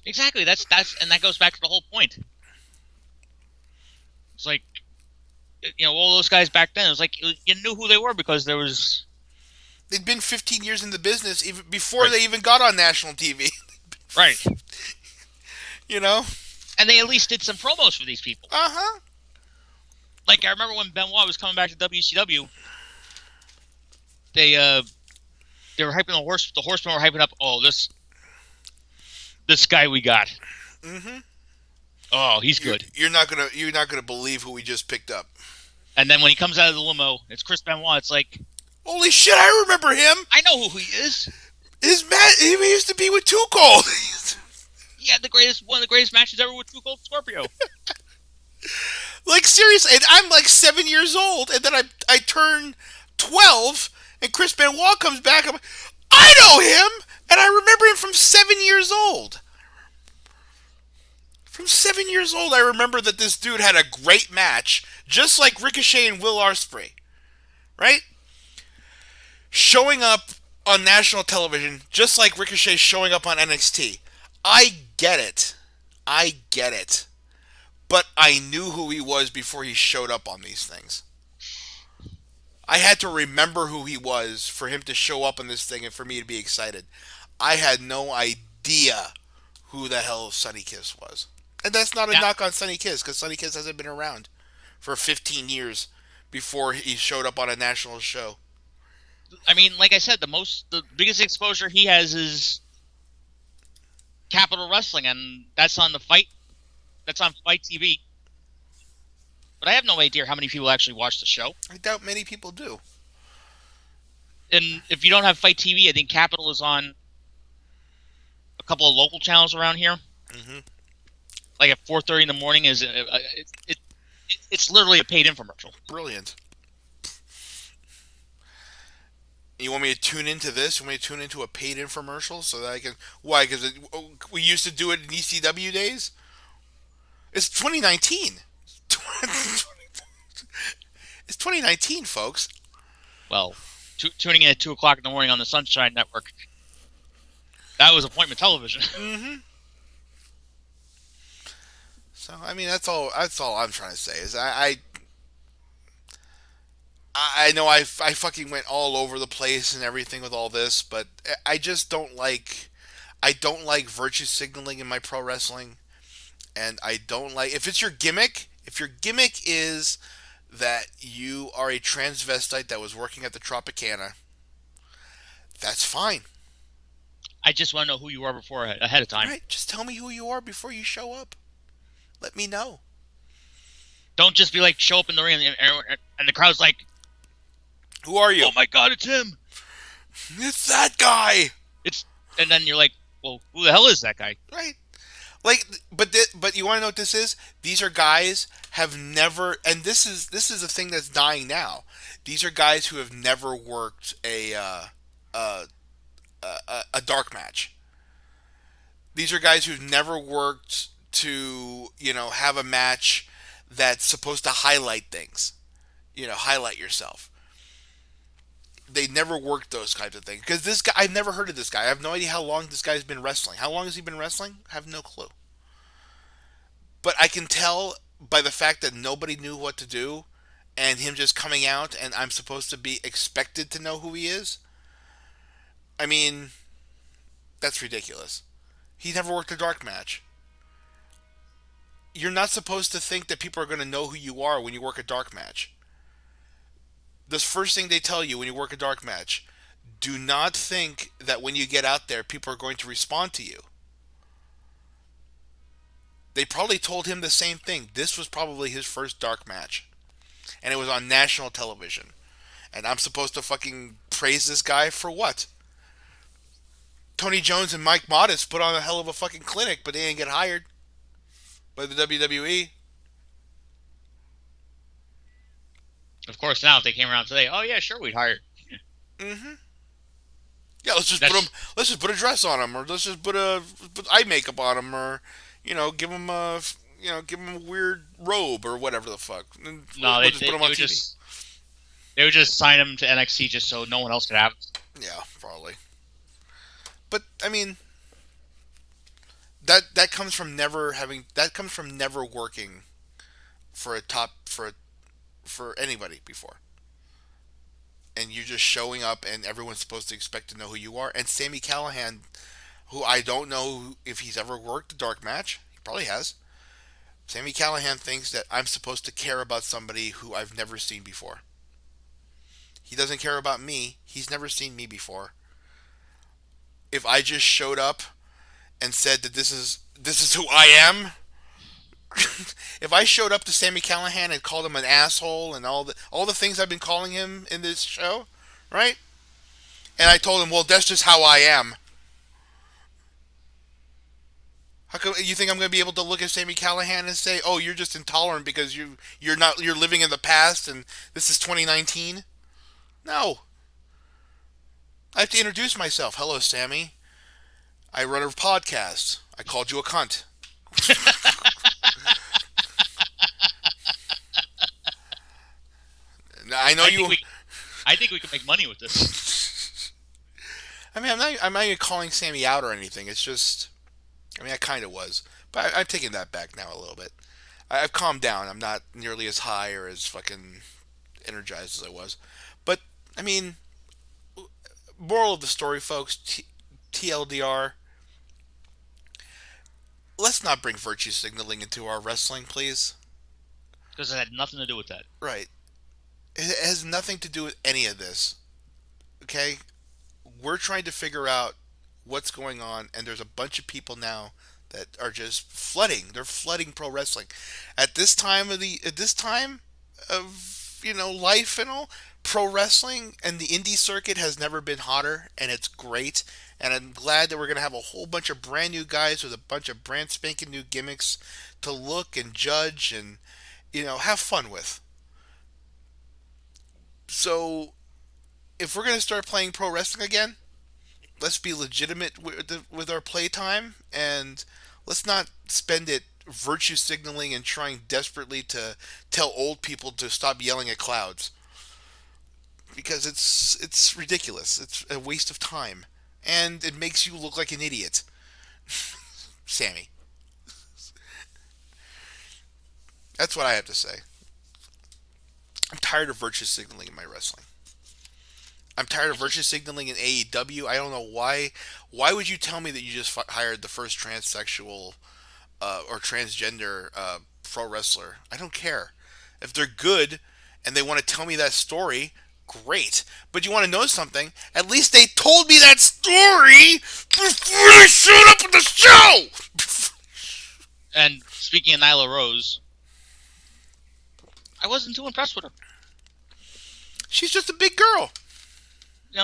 Exactly. And that goes back to the whole point. It's like all those guys back then. It was like you knew who they were because there was They'd been 15 years in the business even before right, they even got on national TV. right, you know? and they at least did some promos for these people. Uh-huh. Like I remember when Benoit was coming back to WCW, they were hyping the horse. The horsemen were hyping up. Oh, this guy we got. Mm-hmm. Oh, he's good. You're not gonna believe who we just picked up. And then when he comes out of the limo, it's Chris Benoit. It's like, Holy shit! I remember him. I know who he is. He used to be with Too Cold. He had one of the greatest matches ever with Too Cold Scorpio. Like seriously, and I'm like 7 years old, and then I turn 12, and Chris Benoit comes back. I'm like, I know him, and I remember him from 7 years old. From 7 years old, I remember that this dude had a great match, just like Ricochet and Will Ospreay, right? Showing up on national television, just like Ricochet showing up on NXT. I get it. I get it. But I knew who he was before he showed up on these things. I had to remember who he was for him to show up on this thing and for me to be excited. I had no idea who the hell Sonny Kiss was. And that's not a Yeah, knock on Sonny Kiss, because Sonny Kiss hasn't been around for 15 years before he showed up on a national show. I mean, like I said, the biggest exposure he has is Capital Wrestling, and that's on Fight TV. But I have no idea how many people actually watch the show. I doubt many people do. And if you don't have Fight TV, I think Capital is on a couple of local channels around here. Mm-hmm. Like at 4:30 in the morning it's literally a paid infomercial. Brilliant. You want me to tune into this? You want me to tune into a paid infomercial so that I can? Why? Because we used to do it in ECW days. It's 2019. It's 2019, folks. Well, tuning in at 2 o'clock in the morning on the Sunshine Network, that was appointment television. Mm-hmm. So I mean, that's all. That's all I'm trying to say is I know I fucking went all over the place and everything with all this, but I just don't like. I don't like virtue signaling in my pro wrestling, and I don't like if it's your gimmick. If your gimmick is that you are a transvestite that was working at the Tropicana, that's fine. I just want to know who you are before ahead of time. Right? Just tell me who you are before you show up. Let me know. Don't just be like show up in the ring and the crowd's like, Who are you? "Oh my God, it's him!" It's that guy. And then you're like, "Well, who the hell is that guy?" Right? Like, but you want to know what this is? These are guys have never, and this is a thing that's dying now. These are guys who have never worked uh, a dark match. These are guys who've never worked to have a match that's supposed to highlight things. Highlight yourself. They never worked those kinds of things because this guy, I've never heard of this guy. I have no idea how long this guy's been wrestling. How long has he been wrestling? I have no clue. But I can tell by the fact that nobody knew what to do and him just coming out and I'm supposed to be expected to know who he is. I mean, that's ridiculous. He never worked a dark match. You're not supposed to think that people are going to know who you are when you work a dark match. The first thing they tell you when you work a dark match, do not think that when you get out there, people are going to respond to you. They probably told him the same thing. This was probably his first dark match, and it was on national television. And I'm supposed to fucking praise this guy for what? Tony Jones and Mike Modest put on a hell of a fucking clinic, but they didn't get hired by the WWE. Of course, now if they came around today, oh yeah, sure, we'd hire. Mm-hmm. Yeah, let's just put That's him. Let's just put a dress on him, or let's just put eye makeup on him, or give him a weird robe or whatever the fuck. And no, we'll just put him they on would TV. they would just sign him to NXT just so no one else could have it. Yeah, probably. But I mean, that comes from never working for a top for anybody before. And you're just showing up, and everyone's supposed to expect to know who you are. And Sami Callahan, who I don't know if he's ever worked a dark match, he probably has. Sami Callahan thinks that I'm supposed to care about somebody who I've never seen before. He doesn't care about me. He's never seen me before. If I just showed up and said that this is who I am, if I showed up to Sami Callahan and called him an asshole and all the things I've been calling him in this show, right? And I told him, well, that's just how I am. How come you think I'm going to be able to look at Sami Callahan and say, "Oh, you're just intolerant because you're living in the past and this is 2019"? No. I have to introduce myself. Hello, Sammy. I run a podcast. I called you a cunt. I know I you. think we I think we could make money with this. I mean, I'm not even calling Sammy out or anything. It's just, I mean, I kind of was, but I'm taking that back now a little bit. I've calmed down. I'm not nearly as high or as fucking energized as I was. But I mean, moral of the story, folks. TLDR. Let's not bring virtue signaling into our wrestling, please. Because it had nothing to do with that. Right. It has nothing to do with any of this. Okay? We're trying to figure out what's going on, and there's a bunch of people now that are just flooding. They're flooding pro wrestling. At this time of life and all, pro wrestling and the indie circuit has never been hotter, and it's great. And I'm glad that we're gonna have a whole bunch of brand new guys with a bunch of brand spanking new gimmicks to look and judge and have fun with. So if we're gonna start playing pro wrestling again, let's be legitimate with our playtime, and let's not spend it virtue signaling and trying desperately to tell old people to stop yelling at clouds, because it's ridiculous. It's a waste of time, and it makes you look like an idiot. Sammy, that's what I have to say. I'm tired of virtue signaling in my wrestling. I'm tired of virtue signaling in AEW. I don't know why. Why would you tell me that you just hired the first transsexual or transgender pro wrestler? I don't care. If they're good and they want to tell me that story, great. But you want to know something? At least they told me that story before they showed up at the show! And speaking of Nyla Rose, I wasn't too impressed with her. She's just a big girl.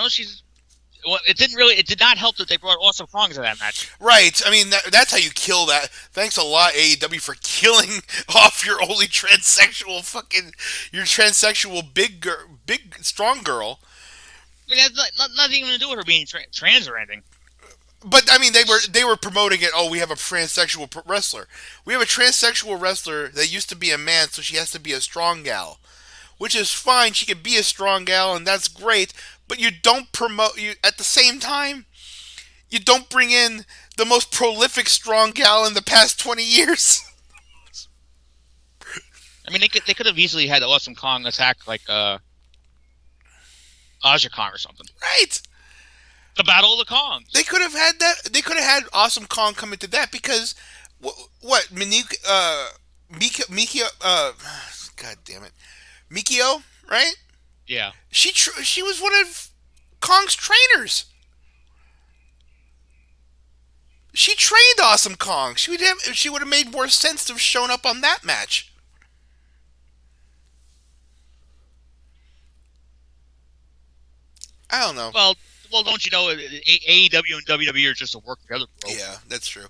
She's. Well, it did not help that they brought Awesome Kong to that match. Right. I mean, that's how you kill that. Thanks a lot, AEW, for killing off your only your transsexual big strong girl. I mean, that's nothing even to do with her being trans or anything. But I mean, they were promoting it. Oh, we have a transsexual wrestler. We have a transsexual wrestler that used to be a man, so she has to be a strong gal, which is fine. She could be a strong gal, and that's great. But you don't promote you at the same time. You don't bring in the most prolific strong gal in the past 20 years. I mean, they could have easily had Awesome Kong attack like Aja Kong or something. Right. The Battle of the Kongs. They could have had that. They could have had Awesome Kong come into that because what Mikio God damn it, Mikio, right? Yeah. She was one of Kong's trainers. She trained Awesome Kong. She would have made more sense to have shown up on that match. I don't know. Well, don't you know AEW and WWE are just to work together, bro? Yeah, that's true.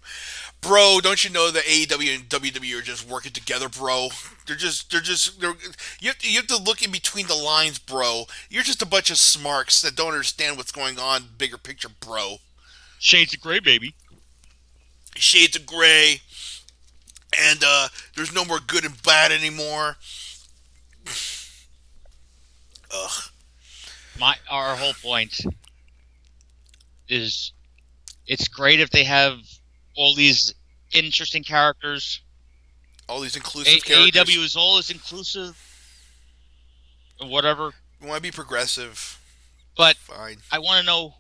Bro, don't you know that AEW and WWE are just working together, bro? You have to look in between the lines, bro. You're just a bunch of smarks that don't understand what's going on, bigger picture, bro. Shades of gray, baby. Shades of gray, and there's no more good and bad anymore. Ugh. Our whole point is it's great if they have all these interesting characters. All these inclusive characters. AEW is all as inclusive or whatever. We want to be progressive. But fine. I want to know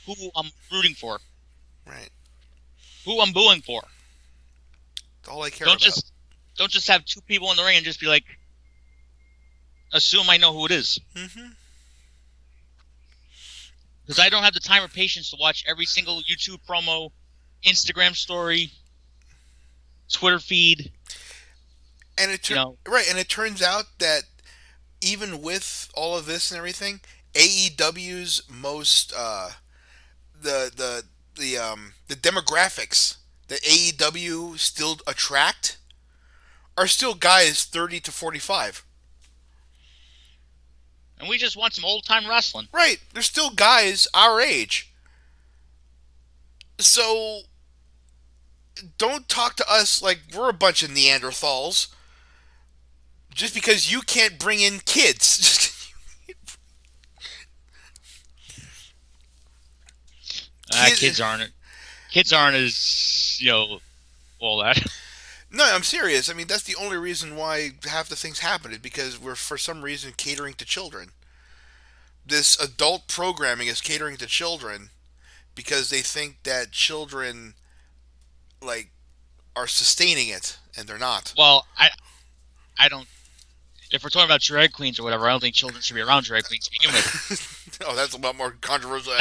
who I'm rooting for. Right. Who I'm booing for. That's all I care about. Don't just have two people in the ring and just be like, assume I know who it is. Mm-hmm. Because I don't have the time or patience to watch every single YouTube promo, Instagram story, Twitter feed. And it turns out that even with all of this and everything, AEW's most the demographics that AEW still attract are still guys 30 to 45. And we just want some old time wrestling. Right. They're still guys our age. So don't talk to us like we're a bunch of Neanderthals just because you can't bring in kids. Kids aren't as, all that. No, I'm serious. I mean, that's the only reason why half the things happen is because we're, for some reason, catering to children. This adult programming is catering to children because they think that children, like, are sustaining it, and they're not. Well, I don't. If we're talking about drag queens or whatever, I don't think children should be around drag queens to begin with. Oh, that's a lot more controversial.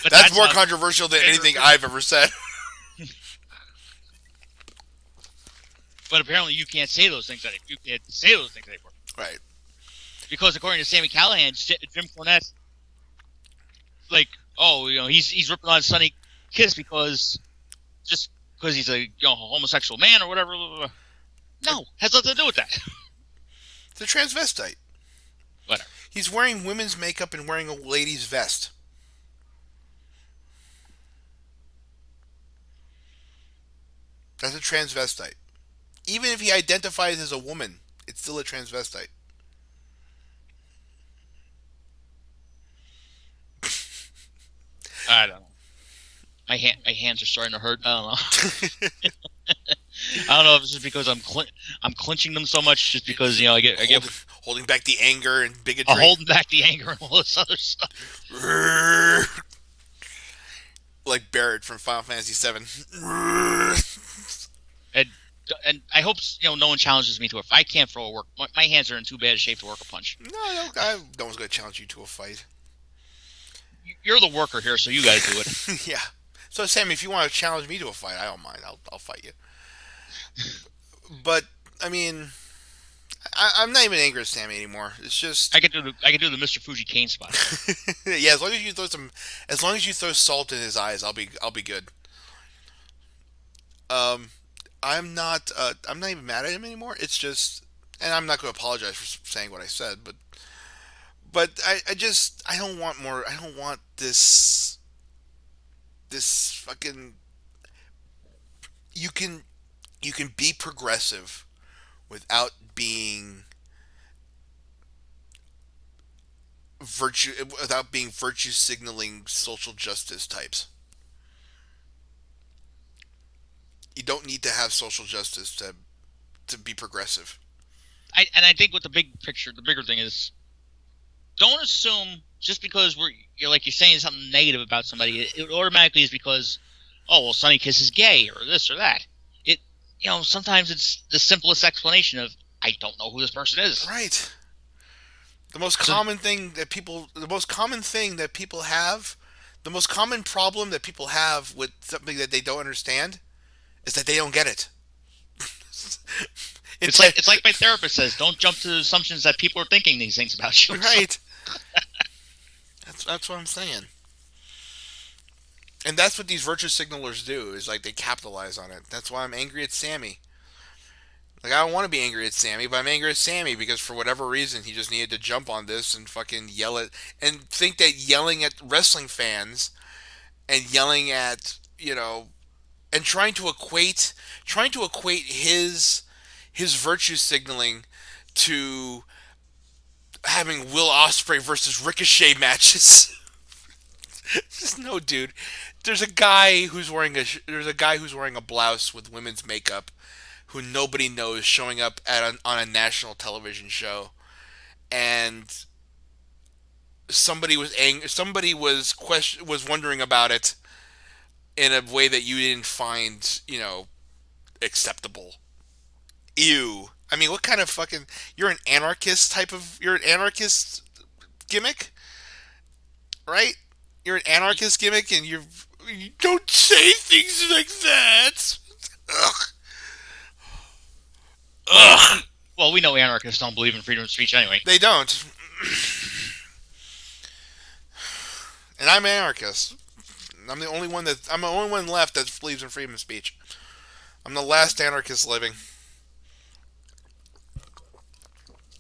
That's more controversial than anything I've ever said. But apparently you can't say those things anymore. You can't say those things anymore. Right. Because according to Sami Callahan, Jim Cornette, he's ripping on Sonny Kiss because he's a homosexual man or whatever. No, has nothing to do with that. It's a transvestite. Whatever. He's wearing women's makeup and wearing a lady's vest. That's a transvestite. Even if he identifies as a woman, it's still a transvestite. I don't know. My hands are starting to hurt. I don't know. I don't know if it's just because I'm clenching them so much, just because I get holding back the anger and bigotry. Holding back the anger and all this other stuff. Like Barrett from Final Fantasy VII. And I hope no one challenges me to a fight. I can't throw a work. My hands are in too bad a shape to work a punch. No one's going to challenge you to a fight. You're the worker here, so you got to do it. Yeah. So Sammy, if you want to challenge me to a fight, I don't mind. I'll fight you. But I mean, I'm not even angry at Sammy anymore. It's just I can do the Mr. Fuji Kane spot. Yeah, as long as you throw salt in his eyes, I'll be good. I'm not even mad at him anymore. It's just, and I'm not going to apologize for saying what I said, but I don't want more. I don't want this fucking. You can be progressive without being virtue signaling social justice types. You don't need to have social justice to be progressive. I think with the big picture, the bigger thing is, don't assume just because you're saying something negative about somebody, it automatically is because, oh well, Sonny Kiss is gay or this or that. Sometimes it's the simplest explanation of, I don't know who this person is. Right. The most common thing that people have The most common problem that people have with something that they don't understand is that they don't get it. It's like my therapist says, don't jump to assumptions that people are thinking these things about you. Right. That's what I'm saying. And that's what these virtue signalers do, is like they capitalize on it. That's why I'm angry at Sammy. Like, I don't want to be angry at Sammy, but I'm angry at Sammy because for whatever reason he just needed to jump on this and fucking yell at and think that yelling at wrestling fans and yelling at, and trying to equate his virtue signaling to having Will Ospreay versus Ricochet matches. No, dude. There's a guy who's wearing a blouse with women's makeup who nobody knows showing up on a national television show, and somebody was wondering about it in a way that you didn't find acceptable. Ew. I mean, what kind of fucking you're an anarchist gimmick, right? You're an anarchist gimmick, and you don't say things like that. Ugh. Ugh. Well, we know anarchists don't believe in freedom of speech anyway. They don't. And I'm an anarchist. I'm the only one left that believes in freedom of speech. I'm the last anarchist living.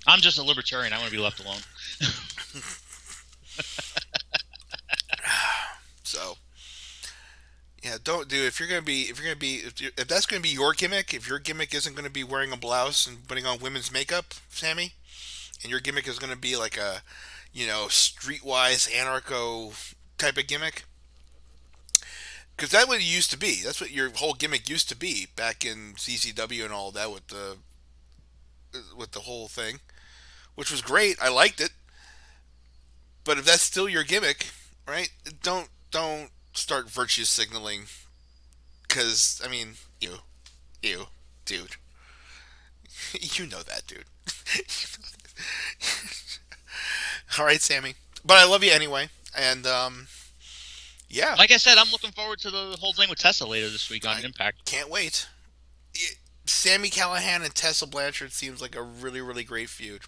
I'm just a libertarian. I want to be left alone. So, yeah, don't do if that's gonna be your gimmick. If your gimmick isn't gonna be wearing a blouse and putting on women's makeup, Sammy, and your gimmick is gonna be like a, streetwise anarcho type of gimmick, because that's what it used to be. That's what your whole gimmick used to be back in CCW and all that with the whole thing, which was great. I liked it. But if that's still your gimmick, right? Don't start virtue signaling, because I mean, you, dude, you know that, dude. All right, Sammy. But I love you anyway, and yeah, Like I said, I'm looking forward to the whole thing with Tessa later this week on I Impact. can't wait. Sammy Callahan and Tessa Blanchard seems like a really, really great feud.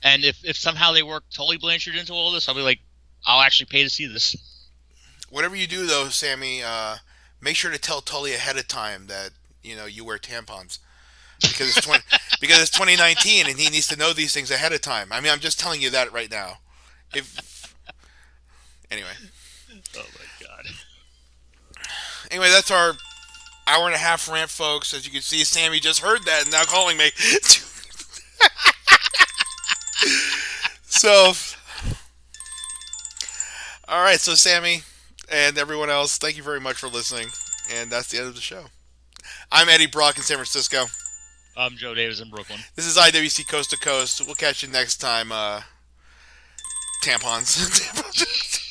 And if somehow they work Tully Blanchard into all this, I'll be like, I'll actually pay to see this. Whatever you do, though, Sammy, make sure to tell Tully ahead of time that you wear tampons, because because it's 2019 and he needs to know these things ahead of time. I mean, I'm just telling you that right now. If anyway, Oh my god. that's our hour and a half rant, folks. As you can see, Sammy just heard that and now calling me. So, all right, so Sammy and everyone else, thank you very much for listening, and that's the end of the show. I'm Eddie Brock in San Francisco. I'm Joe Davis in Brooklyn. This is IWC Coast to Coast. We'll catch you next time. Tampons.